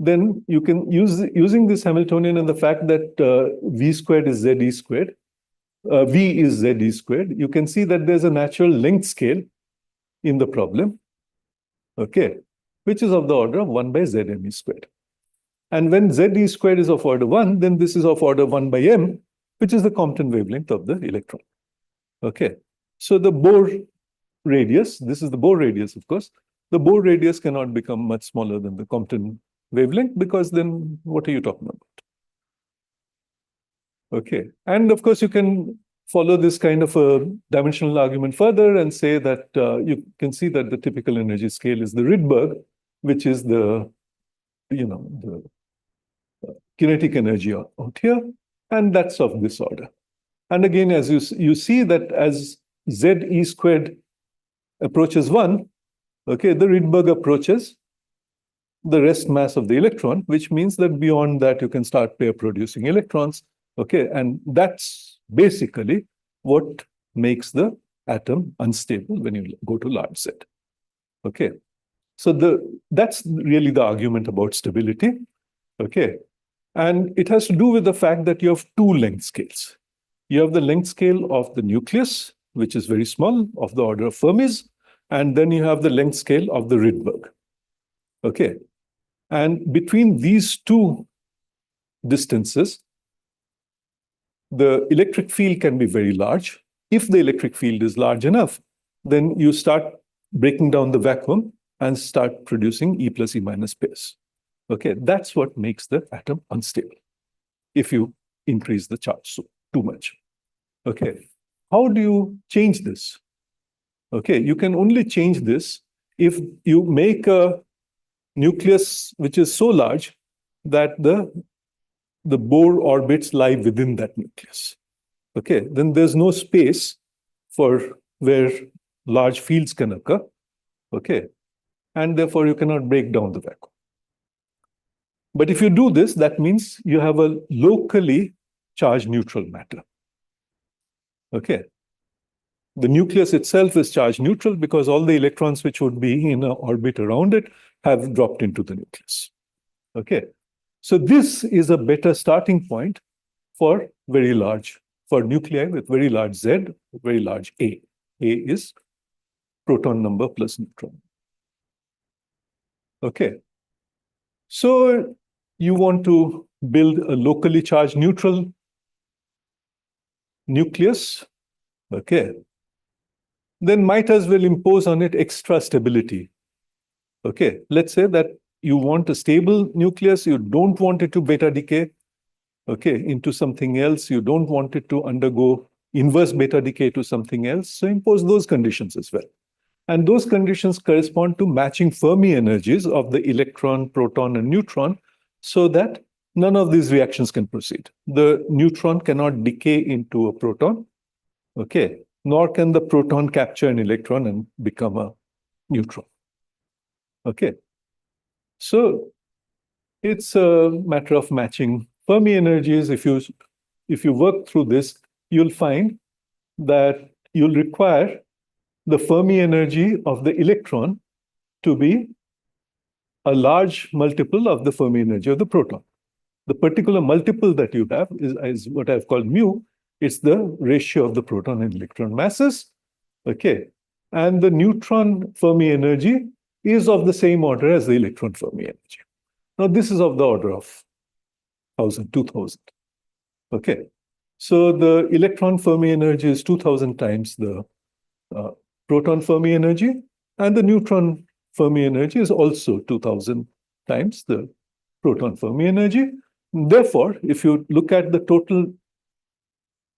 then you can using this Hamiltonian and the fact that V squared is Z E squared, V is Z E squared, you can see that there's a natural length scale in the problem, okay, which is of the order of 1 by Z M E squared. And when Z E squared is of order 1, then this is of order 1 by M, which is the Compton wavelength of the electron. Okay. So the Bohr radius, this is the Bohr radius, of course. The Bohr radius cannot become much smaller than the Compton wavelength, because then what are you talking about? Okay. And of course, you can follow this kind of a dimensional argument further and say that you can see that the typical energy scale is the Rydberg, which is the kinetic energy out here, and that's of this order. And again, as you see that as Z E squared approaches 1, okay, the Rydberg approaches the rest mass of the electron, which means that beyond that you can start pair producing electrons, okay, and that's basically what makes the atom unstable when you go to large Z. Okay, so that's really the argument about stability. Okay. And it has to do with the fact that you have two length scales. You have the length scale of the nucleus, which is very small, of the order of Fermi's, and then you have the length scale of the Rydberg. Okay. And between these two distances, the electric field can be very large. If the electric field is large enough, then you start breaking down the vacuum and start producing E plus E minus pairs. Okay, that's what makes the atom unstable if you increase the charge too much. Okay, how do you change this? Okay, you can only change this if you make a nucleus which is so large that the Bohr orbits lie within that nucleus. Okay, then there's no space for where large fields can occur. Okay, and therefore you cannot break down the vacuum. But if you do this, that means you have a locally charged neutral matter. Okay. The nucleus itself is charge neutral because all the electrons which would be in an orbit around it have dropped into the nucleus. Okay. So this is a better starting point for nuclei with very large Z, very large A. A is proton number plus neutron. Okay. So you want to build a locally charged neutral nucleus, okay, then might as well impose on it extra stability. Okay, let's say that you want a stable nucleus, you don't want it to beta decay, okay, into something else, you don't want it to undergo inverse beta decay to something else, so impose those conditions as well. And those conditions correspond to matching Fermi energies of the electron, proton, and neutron, so that none of these reactions can proceed. The neutron cannot decay into a proton, okay, nor can the proton capture an electron and become a neutron. Okay. So it's a matter of matching Fermi energies. If you work through this, you'll find that you'll require the Fermi energy of the electron to be a large multiple of the Fermi energy of the proton. The particular multiple that you have is what I've called mu. It's the ratio of the proton and electron masses. Okay. And the neutron Fermi energy is of the same order as the electron Fermi energy. Now, this is of the order of 1,000, 2,000. Okay. So the electron Fermi energy is 2,000 times the proton Fermi energy, and the neutron Fermi energy is also 2,000 times the proton Fermi energy. Therefore, if you look at the total,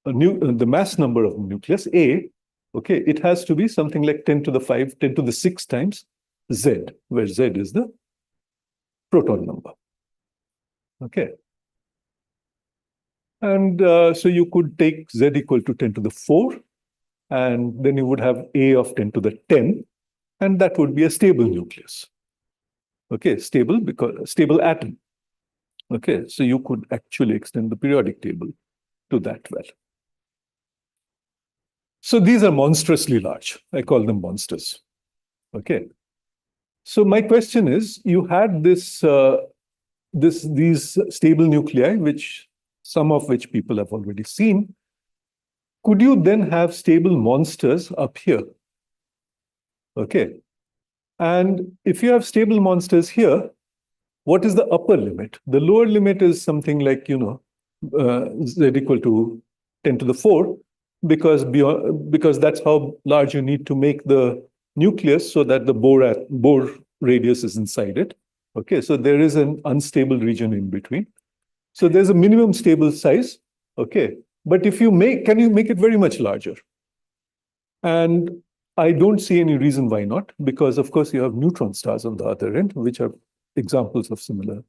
the mass number of the nucleus, A, okay, it has to be something like 10 to the 5, 10 to the 6 times Z, where Z is the proton number. Okay. And so you could take Z equal to 10 to the 4, and then you would have A of 10 to the 10, and that would be a stable nucleus. Okay, stable atom. Okay, so you could actually extend the periodic table to that value. So these are monstrously large. I call them monsters. Okay. So my question is, you had these stable nuclei, some of which people have already seen. Could you then have stable monsters up here? Okay. And if you have stable monsters here, what is the upper limit? The lower limit is something like, Z equal to 10 to the 4, because that's how large you need to make the nucleus so that the Bohr radius is inside it. Okay, so there is an unstable region in between. So there's a minimum stable size. Okay, but if you can you make it very much larger? And I don't see any reason why not, because of course you have neutron stars on the other end, which are examples of similar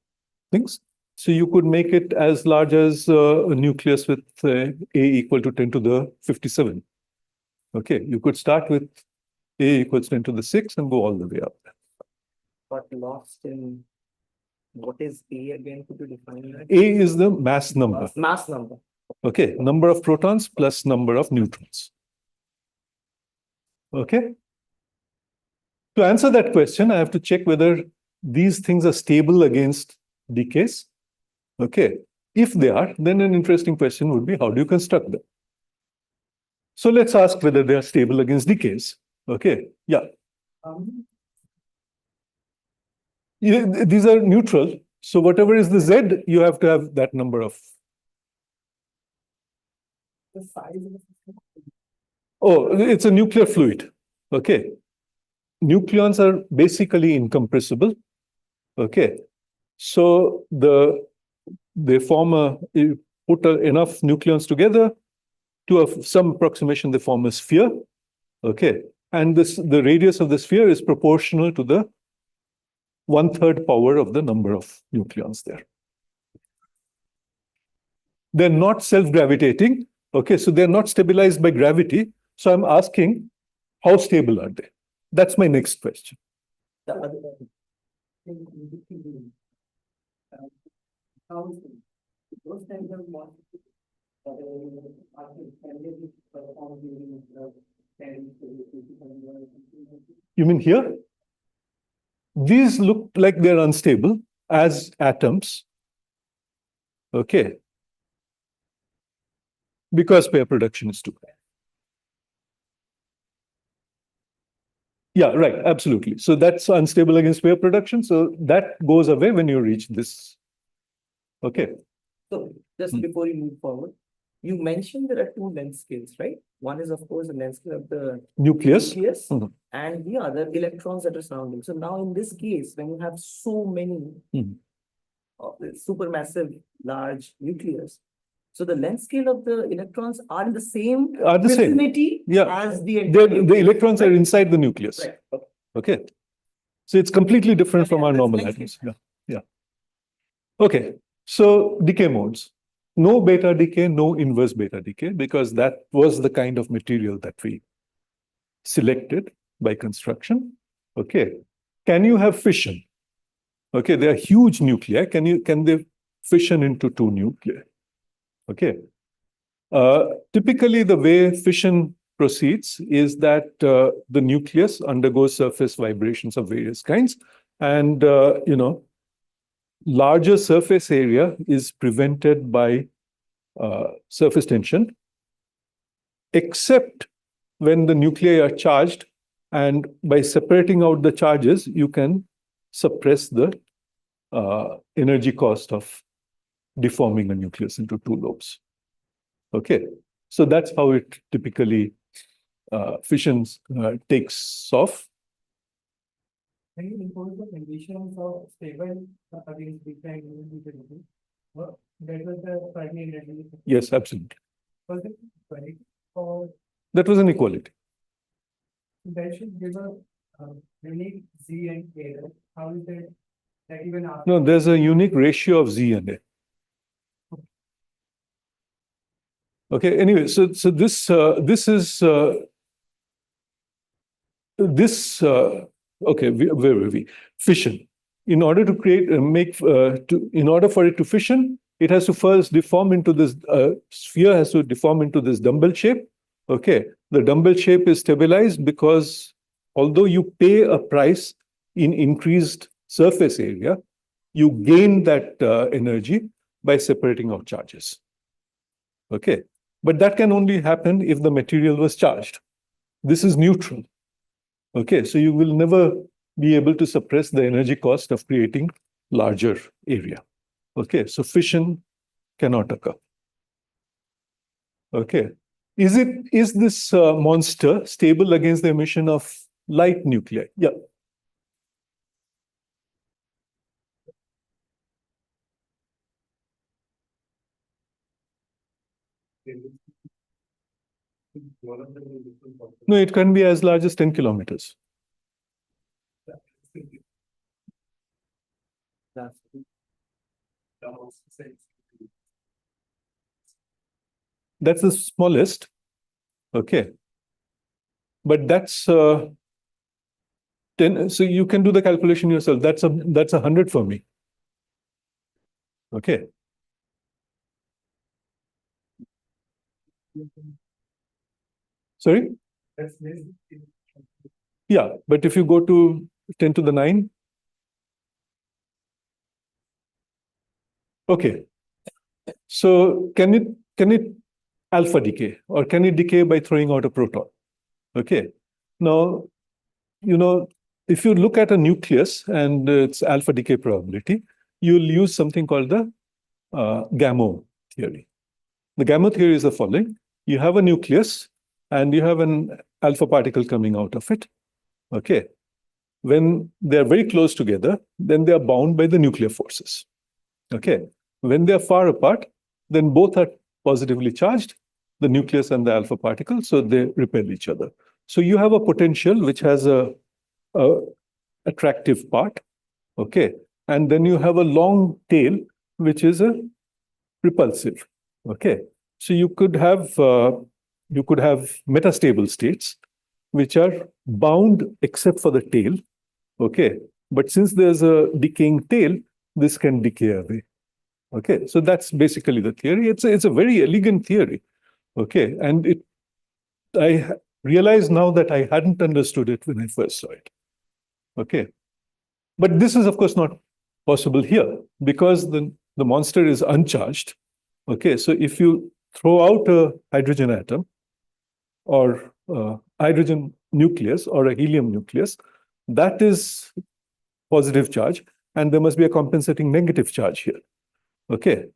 things. So you could make it as large as a nucleus with A equal to 10 to the 57. Okay, you could start with A equals 10 to the 6 and go all the way up. Got lost in what is A again? Could you define that? A is the mass number. Mass number. Okay, number of protons plus number of neutrons. Okay. To answer that question, I have to check whether these things are stable against decays. Okay. If they are, then an interesting question would be, how do you construct them? So let's ask whether they are stable against decays. Okay. Yeah. These are neutral. So whatever is the Z, you have to have that number of. The size of the system. Oh, it's a nuclear fluid. Okay. Nucleons are basically incompressible. Okay. So they form you put enough nucleons together to some approximation, they form a sphere. Okay. And the radius of the sphere is proportional to the 1/3 power of the number of nucleons there. They're not self-gravitating. Okay, so they're not stabilized by gravity. So I'm asking, how stable are they? That's my next question. The other those kinds of You mean here? These look like they're unstable as atoms. Okay. Because pair production is too high. Yeah, right, absolutely. So that's unstable against pair production. So that goes away when you reach this. Okay. So just before you move forward, you mentioned there are two length scales, right? One is, of course, the length scale of the Nucleus. nucleus, Mhm. and the other electrons that are surrounding. So now in this case, when you have so many Mhm. of the supermassive large nucleus, so the length scale of the electrons are in the same Are the same. vicinity Yeah. as the The nucleus, electrons are right? inside the nucleus. Right. Okay. Okay. So it's completely different from Yeah, our that's normal nice. atoms. Yeah. Yeah. Okay. So decay modes. No beta decay, no inverse beta decay, because that was the kind of material that we selected by construction. Okay. Can you have fission? Okay, they are huge nuclei. Can they fission into two nuclei? Okay. Typically, the way fission proceeds is that the nucleus undergoes surface vibrations of various kinds, and larger surface area is prevented by surface tension, except when the nuclei are charged, and by separating out the charges, you can suppress the energy cost of deforming a nucleus into two lobes. Okay, so that's how it typically fissions takes off. Can you impose the conditions of stable against decline in the region? That was the primary energy. Yes, absolutely. Was it quality or That was an equality. that should give a unique Z and A? Right? How is it that even after? No, there's a unique ratio of Z and A. Okay, anyway, so this okay, where were we? Fission. In order to create, in order for it to fission, it has to first deform into this, sphere has to deform into this dumbbell shape. Okay, the dumbbell shape is stabilized because although you pay a price in increased surface area, you gain that energy by separating out charges. Okay, but that can only happen if the material was charged. This is neutral. Okay, so you will never be able to suppress the energy cost of creating larger area. Okay, so fission cannot occur. Okay, is this monster stable against the emission of light nuclei? Yeah. No, it can be as large as 10 kilometers. That's the smallest. Okay. But that's 10. So you can do the calculation yourself. That's 100 for me. Okay. Sorry? Yeah, but if you go to 10 to the 9. Okay. So can it alpha decay, or can it decay by throwing out a proton? Okay. Now, if you look at a nucleus and its alpha decay probability, you'll use something called the Gamow theory. The Gamow theory is the following. You have a nucleus and you have an alpha particle coming out of it. Okay. When they're very close together, then they are bound by the nuclear forces. Okay. When they are far apart, then both are positively charged, the nucleus and the alpha particle, so they repel each other. So you have a potential which has a attractive part, okay, and then you have a long tail which is a repulsive, okay. So you could have metastable states which are bound except for the tail, okay. But since there's a decaying tail, this can decay away. Okay, so that's basically the theory. It's a very elegant theory. Okay, and I realize now that I hadn't understood it when I first saw it. Okay, but this is of course not possible here because the monster is uncharged. Okay, so if you throw out a hydrogen atom or a hydrogen nucleus or a helium nucleus, that is positive charge, and there must be a compensating negative charge here. Okay,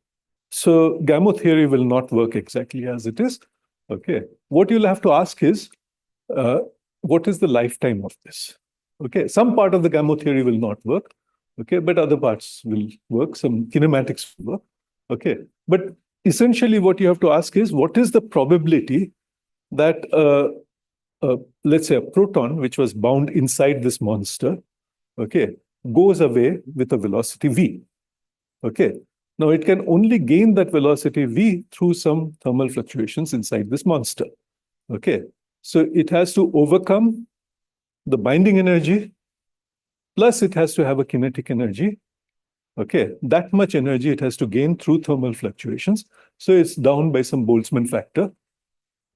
So gamma theory will not work exactly as it is. Okay. What you'll have to ask is, what is the lifetime of this? Okay. Some part of the gamma theory will not work. Okay. But other parts will work. Some kinematics will work. Okay. But essentially what you have to ask is, what is the probability that, let's say a proton, which was bound inside this monster, okay, goes away with a velocity v. Okay. Now it can only gain that velocity v through some thermal fluctuations inside this monster. Okay. So it has to overcome the binding energy, plus it has to have a kinetic energy. Okay. That much energy it has to gain through thermal fluctuations. So it's down by some Boltzmann factor.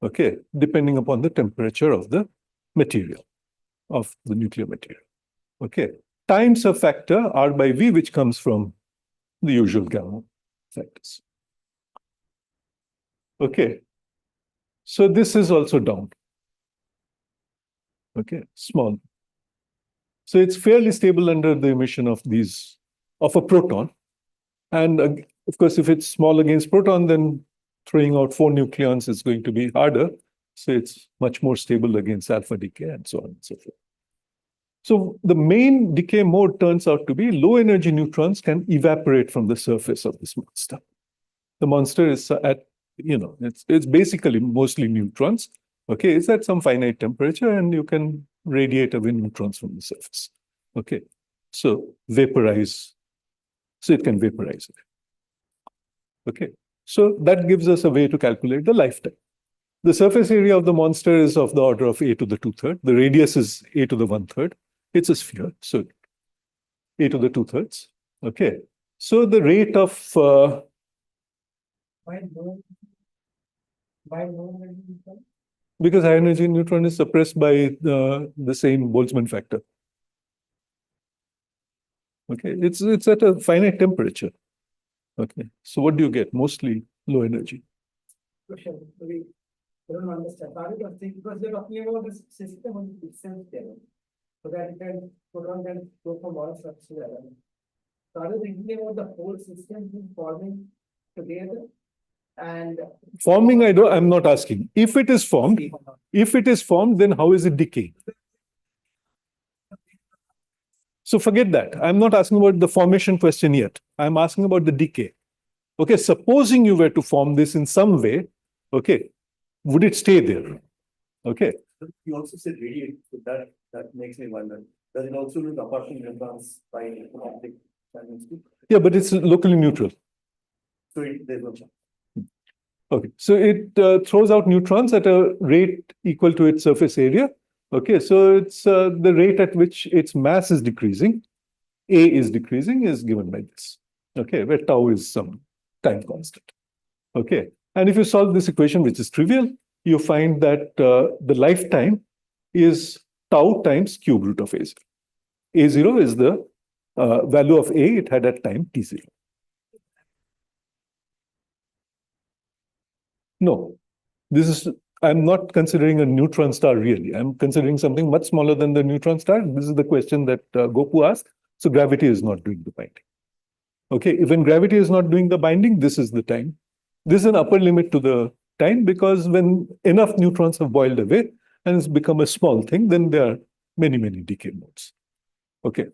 Okay. Depending upon the temperature of the material, of the nuclear material. Okay. Times a factor R by V, which comes from the usual gamma factors. Okay. So this is also down. Okay, small. So it's fairly stable under the emission of these, of a proton. And of course, if it's small against proton, then throwing out 4 nucleons is going to be harder. So it's much more stable against alpha decay and so on and so forth. So the main decay mode turns out to be low energy neutrons can evaporate from the surface of this monster. The monster is at, it's basically mostly neutrons. Okay, it's at some finite temperature and you can radiate away neutrons from the surface. Okay, so vaporize. So it can vaporize it. Okay, so that gives us a way to calculate the lifetime. The surface area of the monster is of the order of a to the 2/3. The radius is a to the 1/3. It's a sphere, so a to the 2/3. Okay, so the rate of because high energy neutron is suppressed by the same Boltzmann factor. Okay, it's at a finite temperature. Okay, so what do you get? Mostly low energy. Question. I don't understand. Are you saying because you're talking about this system on itself there, so that it can proton can go from one structure to another. So are you thinking about the whole system forming together? And forming, I'm not asking. If it is formed, then how is it decaying? So forget that. I'm not asking about the formation question yet. I'm asking about the decay. Okay, supposing you were to form this in some way, okay, would it stay there? Okay. you also said radiate, so that makes me wonder. Does it also look apart from neutrons by optic magnitude? Yeah, but it's locally neutral. So there's no chance. Okay, so it throws out neutrons at a rate equal to its surface area. Okay, so it's the rate at which its mass is decreasing, A is decreasing, is given by this. Okay, where tau is some time constant. Okay, and if you solve this equation, which is trivial, you find that the lifetime is tau times cube root of A0. A0 is the value of A it had at time t0. No, I'm not considering a neutron star really. I'm considering something much smaller than the neutron star. This is the question that Gopu asked. So gravity is not doing the binding. Okay, when gravity is not doing the binding, this is the time. This is an upper limit to the time because when enough neutrons have boiled away and it's become a small thing, then there are many, many decay modes. Okay.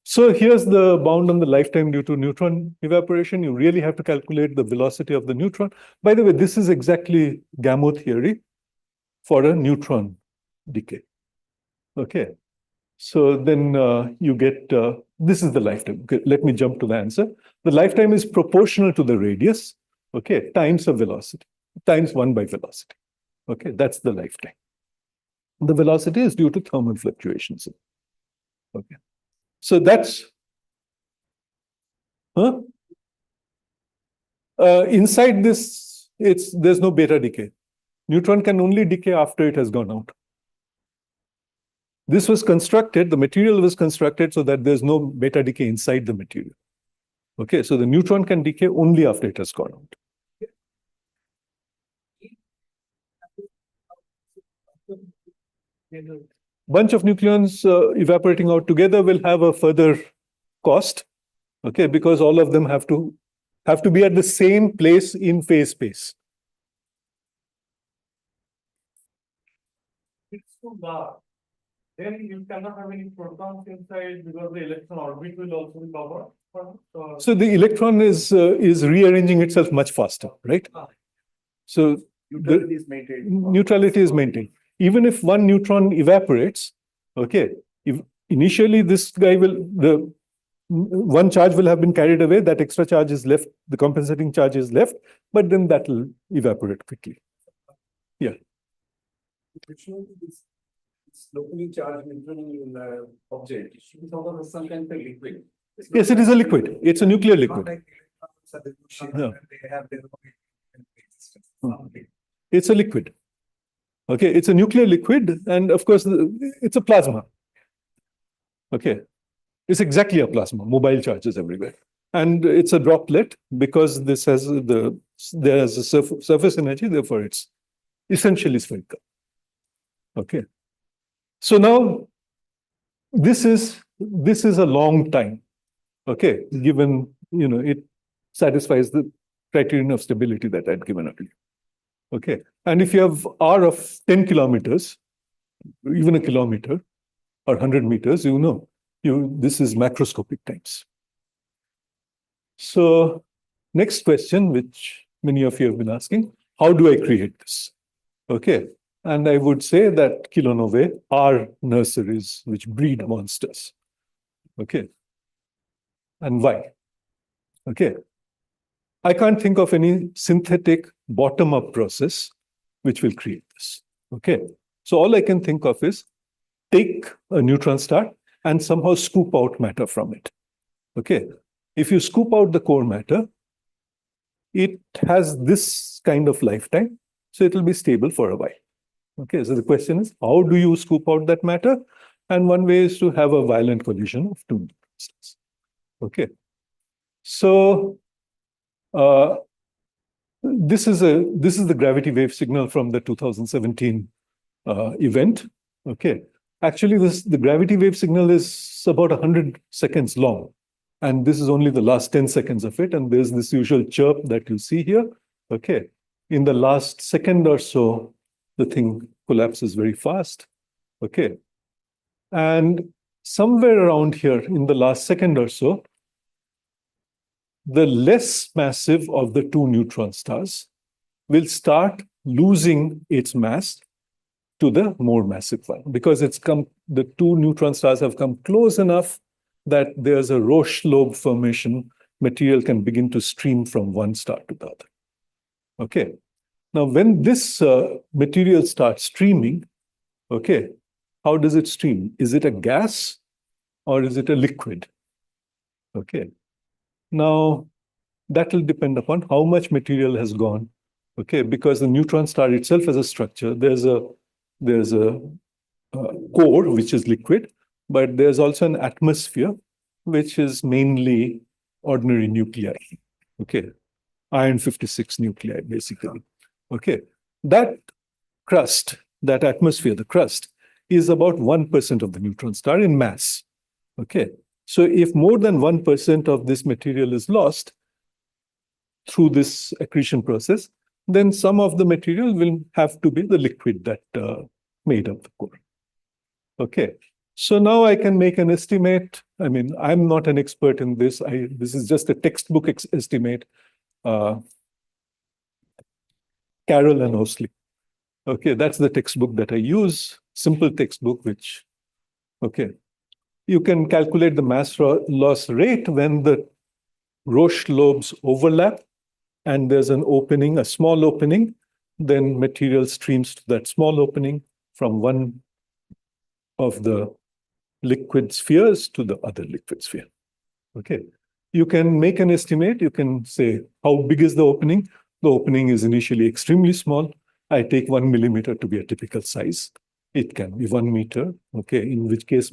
So here's the bound on the lifetime due to neutron evaporation. You really have to calculate the velocity of the neutron. By the way, this is exactly gamma theory for a neutron decay. Okay. So then you get, this is the lifetime. Okay, let me jump to the answer. The lifetime is proportional to the radius, okay, times a velocity, times 1 by velocity. Okay, that's the lifetime. The velocity is due to thermal fluctuations. Okay. So that's, inside this, there's no beta decay. Neutron can only decay after it has gone out. This was constructed, the material was constructed so that there's no beta decay inside the material. Okay, so the neutron can decay only after it has gone out. Bunch of nucleons evaporating out together will have a further cost, okay, because all of them have to have to be at the same place in phase space. It's too large. Then you cannot have any protons inside because the electron orbit will also be covered. So the electron is rearranging itself much faster, right? So Neutrality is maintained. neutrality is maintained. Even if one neutron evaporates, okay, if initially this guy the one charge will have been carried away, that extra charge is left, the compensating charge is left, but then that will evaporate quickly. Yeah. It's locally charged neutron object. It should be sort of some kind of liquid. Yes, it is a liquid. It's a nuclear liquid. Yeah. It's a liquid. Okay, it's a nuclear liquid, and of course, it's a plasma. Okay, it's exactly a plasma, mobile charges everywhere. And it's a droplet because this has there's a surface energy, therefore it's essentially spherical. Okay. So now this is a long time. Okay, given it satisfies the criterion of stability that I'd given earlier. Okay, and if you have R of 10 kilometers, even a kilometer or 100 meters, this is macroscopic times. So next question, which many of you have been asking, how do I create this? Okay, and I would say that kilonovae are nurseries which breed monsters. Okay, and why? Okay, I can't think of any synthetic bottom-up process which will create this. Okay, so all I can think of is take a neutron star and somehow scoop out matter from it. Okay, if you scoop out the core matter, it has this kind of lifetime, so it will be stable for a while. Okay, so the question is, how do you scoop out that matter? And one way is to have a violent collision of two neutron stars. Okay, so this is the gravity wave signal from the 2017 event. Okay, actually, the gravity wave signal is about 100 seconds long, and this is only the last 10 seconds of it. And there's this usual chirp that you see here. Okay, in the last second or so, the thing collapses very fast. Okay, and somewhere around here, in the last second or so, the less massive of the two neutron stars will start losing its mass to the more massive one, because the two neutron stars have come close enough that there's a Roche lobe formation. Material can begin to stream from one star to the other. Okay, now when this material starts streaming, okay, how does it stream? Is it a gas or is it a liquid? Okay. Now, that will depend upon how much material has gone, okay, because the neutron star itself has a structure. There's a core, which is liquid, but there's also an atmosphere, which is mainly ordinary nuclei, okay, iron 56 nuclei, basically. Okay, that crust, that atmosphere, the crust, is about 1% of the neutron star in mass, okay. So if more than 1% of this material is lost through this accretion process, then some of the material will have to be the liquid that made up the core. Okay, so now I can make an estimate. I mean, I'm not an expert in this. This is just a textbook estimate. Carroll and Osley. Okay, that's the textbook that I use. Simple textbook, which, okay. You can calculate the mass loss rate when the Roche lobes overlap and there's an opening, a small opening, then material streams to that small opening from one of the liquid spheres to the other liquid sphere. Okay, you can make an estimate. You can say, how big is the opening? The opening is initially extremely small. I take 1 millimeter to be a typical size. It can be 1 meter, okay, in which case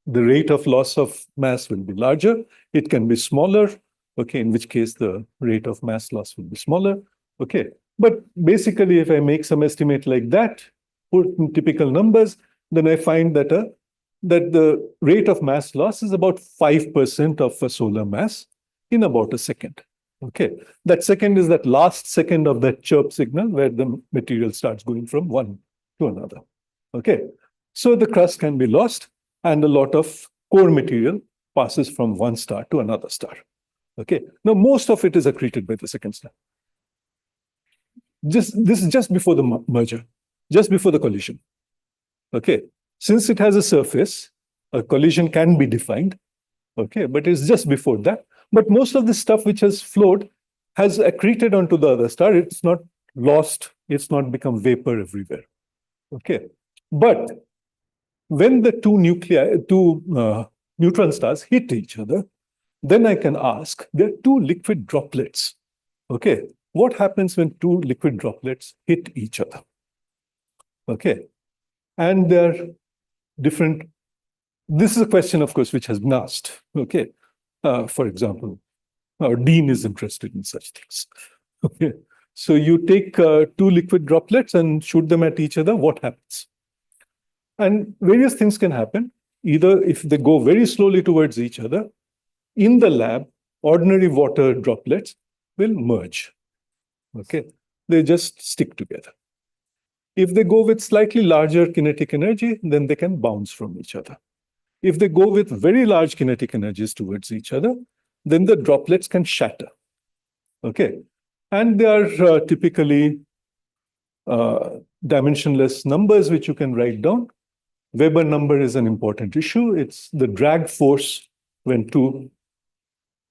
the rate of loss of mass will be larger. It can be smaller, okay, in which case the rate of mass loss will be smaller, okay. But basically, if I make some estimate like that, put in typical numbers, then I find that the rate of mass loss is about 5% of a solar mass in about a second. Okay, that second is that last second of that chirp signal where the material starts going from one to another. Okay, so the crust can be lost and a lot of core material passes from one star to another star. Okay, now most of it is accreted by the second star. This is just before the merger, just before the collision. Okay, since it has a surface, a collision can be defined. Okay, but it's just before that. But most of the stuff which has flowed has accreted onto the other star. It's not lost. It's not become vapor everywhere. Okay, but when the two neutron stars hit each other, then I can ask, there are two liquid droplets. Okay, what happens when two liquid droplets hit each other? Okay, and they're different. This is a question, of course, which has been asked. Okay, for example, our dean is interested in such things. Okay, so you take two liquid droplets and shoot them at each other. What happens? And various things can happen. Either if they go very slowly towards each other, in the lab, ordinary water droplets will merge. Okay, they just stick together. If they go with slightly larger kinetic energy, then they can bounce from each other. If they go with very large kinetic energies towards each other, then the droplets can shatter. Okay, and they are typically dimensionless numbers which you can write down. Weber number is an important issue. It's the drag force when two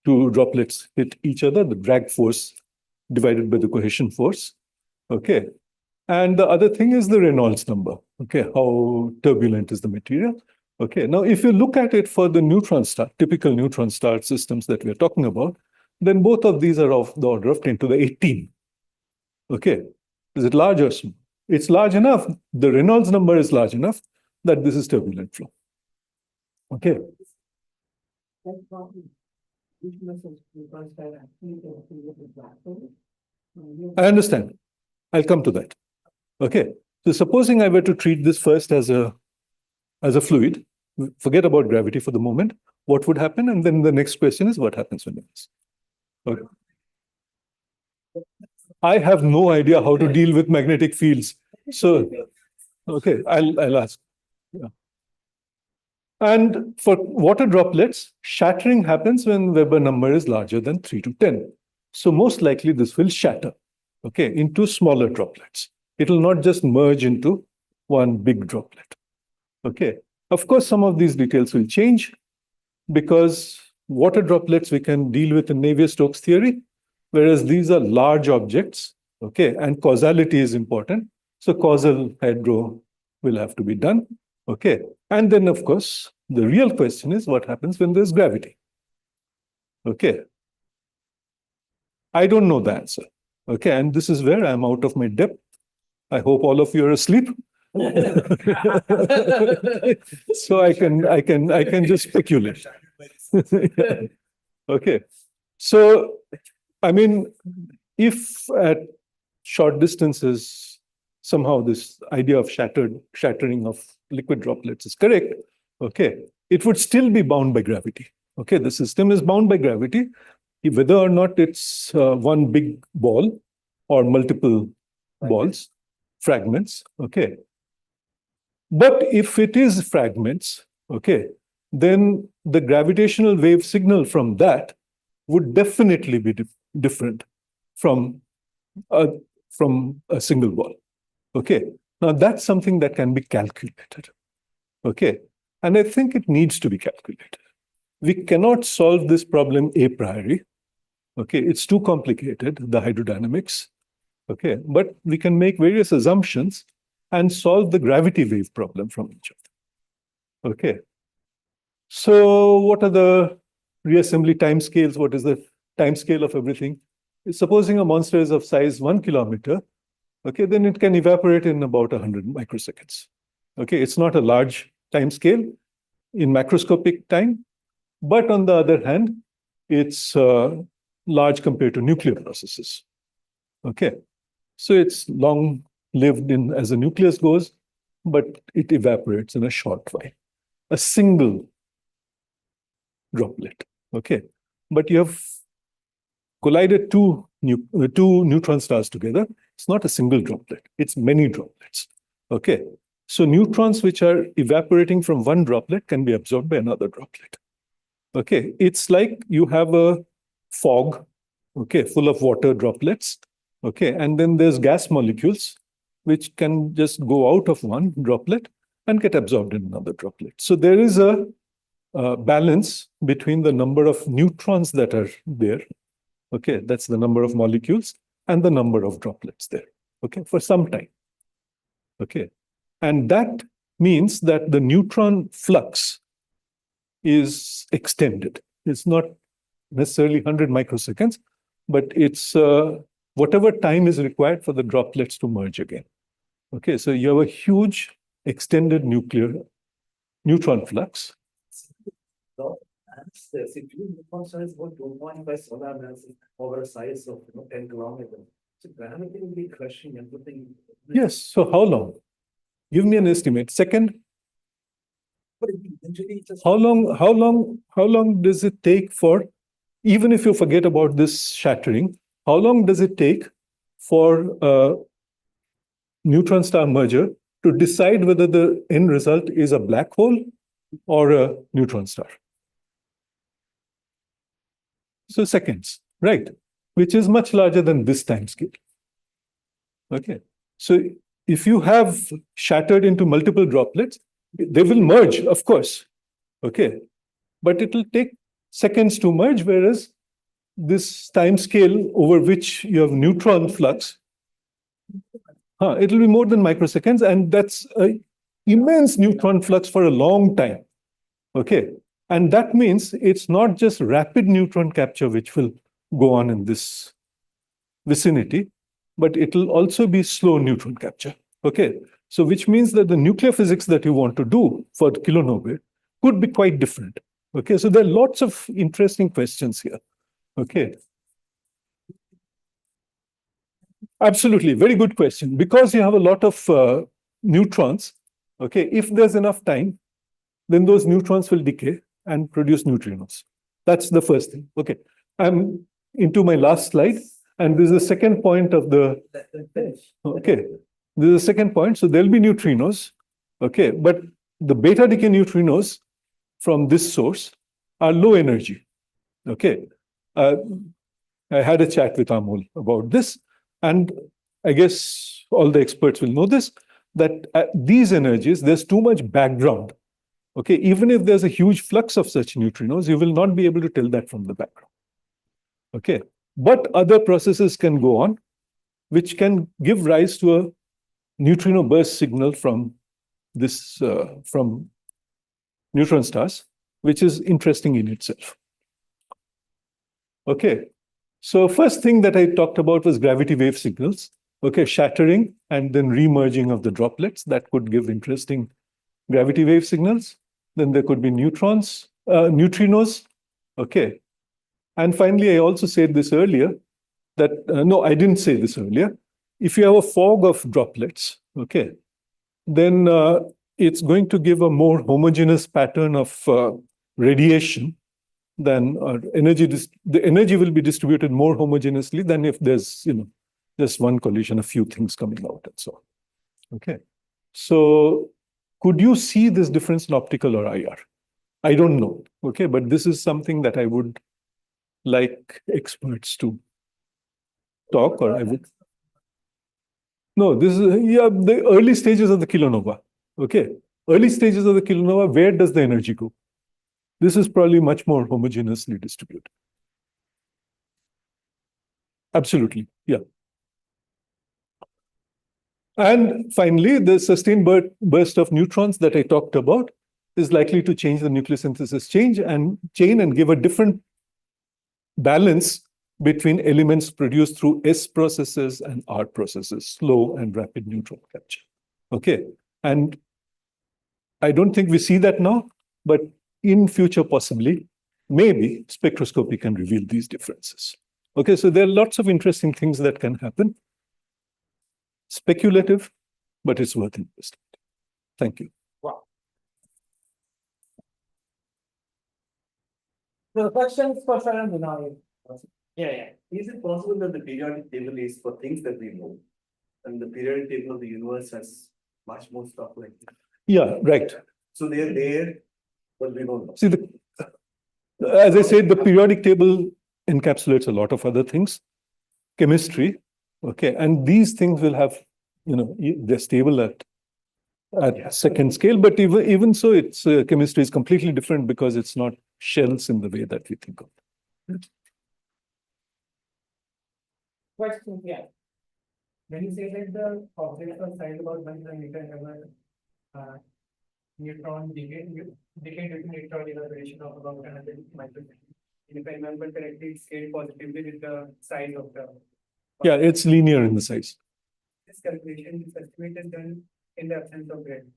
droplets hit each other, the drag force divided by the cohesion force. Okay, and the other thing is the Reynolds number. Okay, how turbulent is the material? Okay, now if you look at it for the neutron star, typical neutron star systems that we're talking about, then both of these are of the order of 10 to the 18. Okay, is it large or small? It's large enough, the Reynolds number is large enough that this is turbulent flow. Okay. I understand. I'll come to that. Okay, so supposing I were to treat this first as a fluid, forget about gravity for the moment, what would happen? And then the next question is what happens when it is. Okay. I have no idea how to deal with magnetic fields. So, okay, I'll ask. Yeah. And for water droplets, shattering happens when Weber number is larger than 3 to 10. So most likely this will shatter, okay, into smaller droplets. It will not just merge into one big droplet. Okay, of course, some of these details will change because water droplets we can deal with in Navier-Stokes theory, whereas these are large objects, okay, and causality is important. So causal hydro will have to be done, okay. And then, of course, the real question is what happens when there's gravity, okay. I don't know the answer, okay, and this is where I'm out of my depth. I hope all of you are asleep. So I can just speculate. Okay. So, I mean, if at short distances, somehow this idea of shattering of liquid droplets is correct, okay, it would still be bound by gravity. Okay, the system is bound by gravity, whether or not it's one big ball or multiple balls, fragments, okay. But if it is fragments, okay, then the gravitational wave signal from that would definitely be different from a single ball. Okay, now that's something that can be calculated. Okay, and I think it needs to be calculated. We cannot solve this problem a priori. Okay, it's too complicated, the hydrodynamics. Okay, but we can make various assumptions and solve the gravity wave problem from each of them. Okay. So what are the reassembly timescales? What is the timescale of everything? Supposing a monster is of size 1 kilometer, okay, then it can evaporate in about 100 microseconds. Okay, it's not a large timescale in macroscopic time, but on the other hand, it's large compared to nuclear processes. Okay, so it's long lived in as a nucleus goes, but it evaporates in a short while. A single droplet, okay? But you have collided two neutron stars together, it's not a single droplet, it's many droplets. Okay. So neutrons which are evaporating from one droplet can be absorbed by another droplet. Okay. It's like you have a fog, okay, full of water droplets. Okay. And then there's gas molecules which can just go out of one droplet and get absorbed in another droplet. So there is a balance between the number of neutrons that are there. Okay, that's the number of molecules and the number of droplets there. Okay, for some time. Okay, and that means that the neutron flux is extended. It's not necessarily 100 microseconds, but it's whatever time is required for the droplets to merge again. Okay, so you have a huge extended neutron flux. If you neutron size about 2.5 solar masses over a size of 10 kilometers, so gravity will be crushing everything. Yes, so how long? Give me an estimate. Second, But eventually it just how long does it take for, even if you forget about this shattering, how long does it take for a neutron star merger to decide whether the end result is a black hole or a neutron star? So seconds, right? Which is much larger than this time scale. Okay. So if you have shattered into multiple droplets, they will merge, of course. Okay. But it will take seconds to merge, whereas this time scale over which you have neutron flux, it will be more than microseconds, and that's an immense neutron flux for a long time. Okay. And that means it's not just rapid neutron capture which will go on in this vicinity, but it will also be slow neutron capture. Okay. So which means that the nuclear physics that you want to do for the kilonovae could be quite different. Okay. So there are lots of interesting questions here. Okay. Absolutely. Very good question. Because you have a lot of neutrons, okay, if there's enough time, then those neutrons will decay and produce neutrinos. That's the first thing. Okay. I'm into my last slide. And this is the second point of the. Okay. This is the second point. So there'll be neutrinos. Okay. But the beta decay neutrinos from this source are low energy. Okay. I had a chat with Amol about this. And I guess all the experts will know this, that at these energies, there's too much background. Okay, even if there's a huge flux of such neutrinos, you will not be able to tell that from the background. Okay, but other processes can go on, which can give rise to a neutrino burst signal from this, from neutron stars, which is interesting in itself. Okay, so first thing that I talked about was gravity wave signals. Okay, shattering and then remerging of the droplets, that could give interesting gravity wave signals. Then there could be neutrinos. Okay. And finally, I also said this earlier, that, no, I didn't say this earlier. If you have a fog of droplets, okay, then it's going to give a more homogeneous pattern of radiation than the energy will be distributed more homogeneously than if there's, just one collision, a few things coming out and so on. Okay. So could you see this difference in optical or IR? I don't know. Okay. But this is something that I would like experts to talk, or I would. No, this is, the early stages of the kilonova. Okay. Early stages of the kilonova, where does the energy go? This is probably much more homogeneously distributed. Absolutely. Yeah. And finally, the sustained burst of neutrons that I talked about is likely to change the nucleosynthesis chain and give a different balance between elements produced through S processes and R processes, slow and rapid neutron capture. Okay. And I don't think we see that now, but in future, possibly, maybe spectroscopy can reveal these differences. Okay, so there are lots of interesting things that can happen. Speculative, but it's worth investing. Thank you. Wow. The questions for Sourendu now. Yeah. Is it possible that the periodic table is for things that we know? And the periodic table of the universe has much more stuff like this. Yeah, right. So they are there, but we don't know. See, as I said, the periodic table encapsulates a lot of other things, chemistry, okay, and these things will have, they're stable at second scale, but even so, its chemistry is completely different because it's not shells in the way that we think of. Question, yeah. When you say that the objects are size about 1 meter have a neutron decay between neutron is a duration of about 100 microseconds. And if I remember correctly, it's scaled positively with the size of the. Yeah, it's linear in the size. This calculation, this estimate is done in the absence of gravity.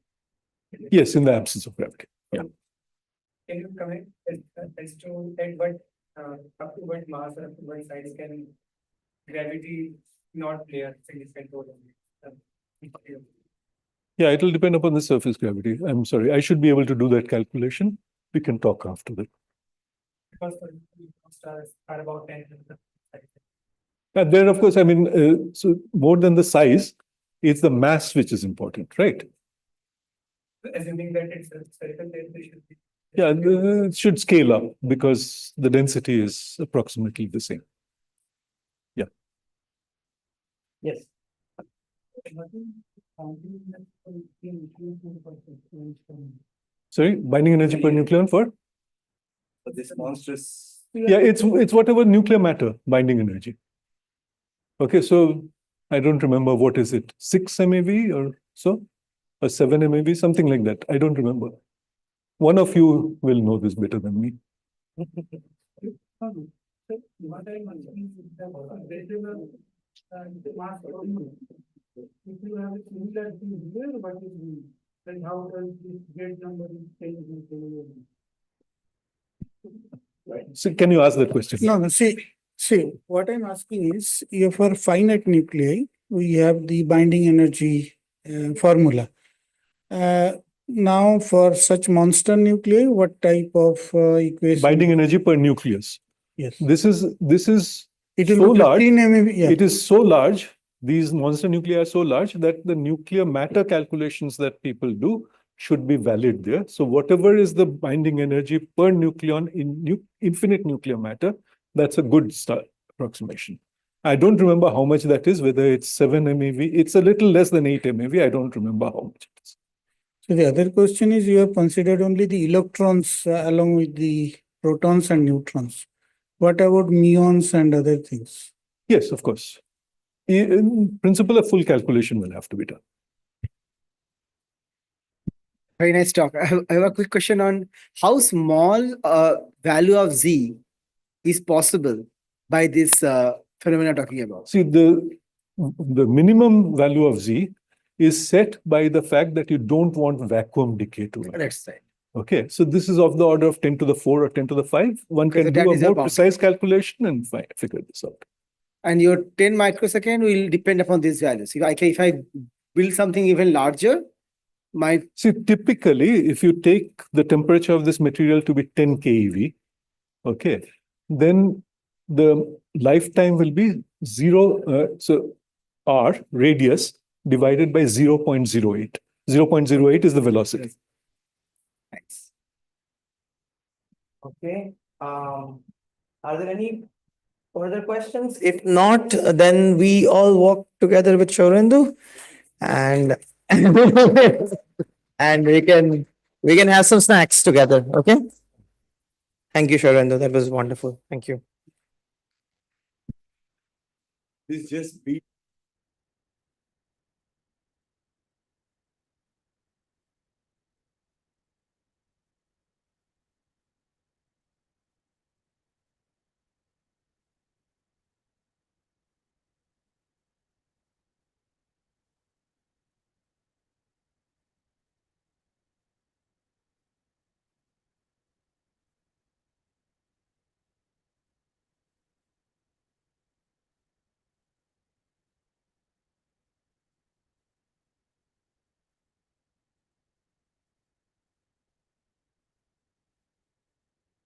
Yes, in the absence of gravity. Yeah. Can you comment as to at what up to what mass or up to what size can gravity not play a significant role in it? Yeah, it will depend upon the surface gravity. I'm sorry, I should be able to do that calculation. We can talk after that. Because the stars are about 10 to the size. And then, of course, I mean, so more than the size, it's the mass which is important, right? Assuming that it's a spherical, then they should be. Yeah, it should scale up because the density is approximately the same. Yeah. Yes. Sorry, binding energy per nucleon for? But this monstrous. Yeah, it's whatever nuclear matter binding energy. Okay, so I don't remember what is it, 6 MeV or so, or 7 MeV, something like that. I don't remember. One of you will know this better than me. What I mentioned is that there is a mass volume. If you have a similar thing here, what is it? Then how does this great number change in Right. So can you ask that question? No, see, what I'm asking is, for finite nuclei, we have the binding energy formula. Now, for such monster nuclei, what type of equation? Binding energy per nucleus. Yes. This is It so will be large. 15 MeV. Yeah. It is so large. These monster nuclei are so large that the nuclear matter calculations that people do should be valid there. So whatever is the binding energy per nucleon in infinite nuclear matter, that's a good start approximation. I don't remember how much that is, whether it's 7 MeV. It's a little less than 8 MeV. I don't remember how much it is. So the other question is, you have considered only the electrons along with the protons and neutrons. What about muons and other things? Yes, of course. In principle, a full calculation will have to be done. Very nice talk. I have a quick question on how small value of Z is possible by this phenomena talking about. See, the minimum value of Z is set by the fact that you don't want vacuum decay to occur. That's right. Okay, so this is of the order of 10 to the 4 or 10 to the 5. One Okay, can so do that a is your more bound. precise calculation and figure this out. And your 10 microsecond will depend upon these values. If I build something even larger, See, typically, if you take the temperature of this material to be 10 keV, okay, then the lifetime will be 0, so R, radius, divided by 0.08. 0.08 is the velocity. thanks. Okay. Are there any further questions? If not, then we all walk together with Sourendu and and we can have some snacks together. Okay. Thank you, Sourendu. That was wonderful. Thank you. This just beat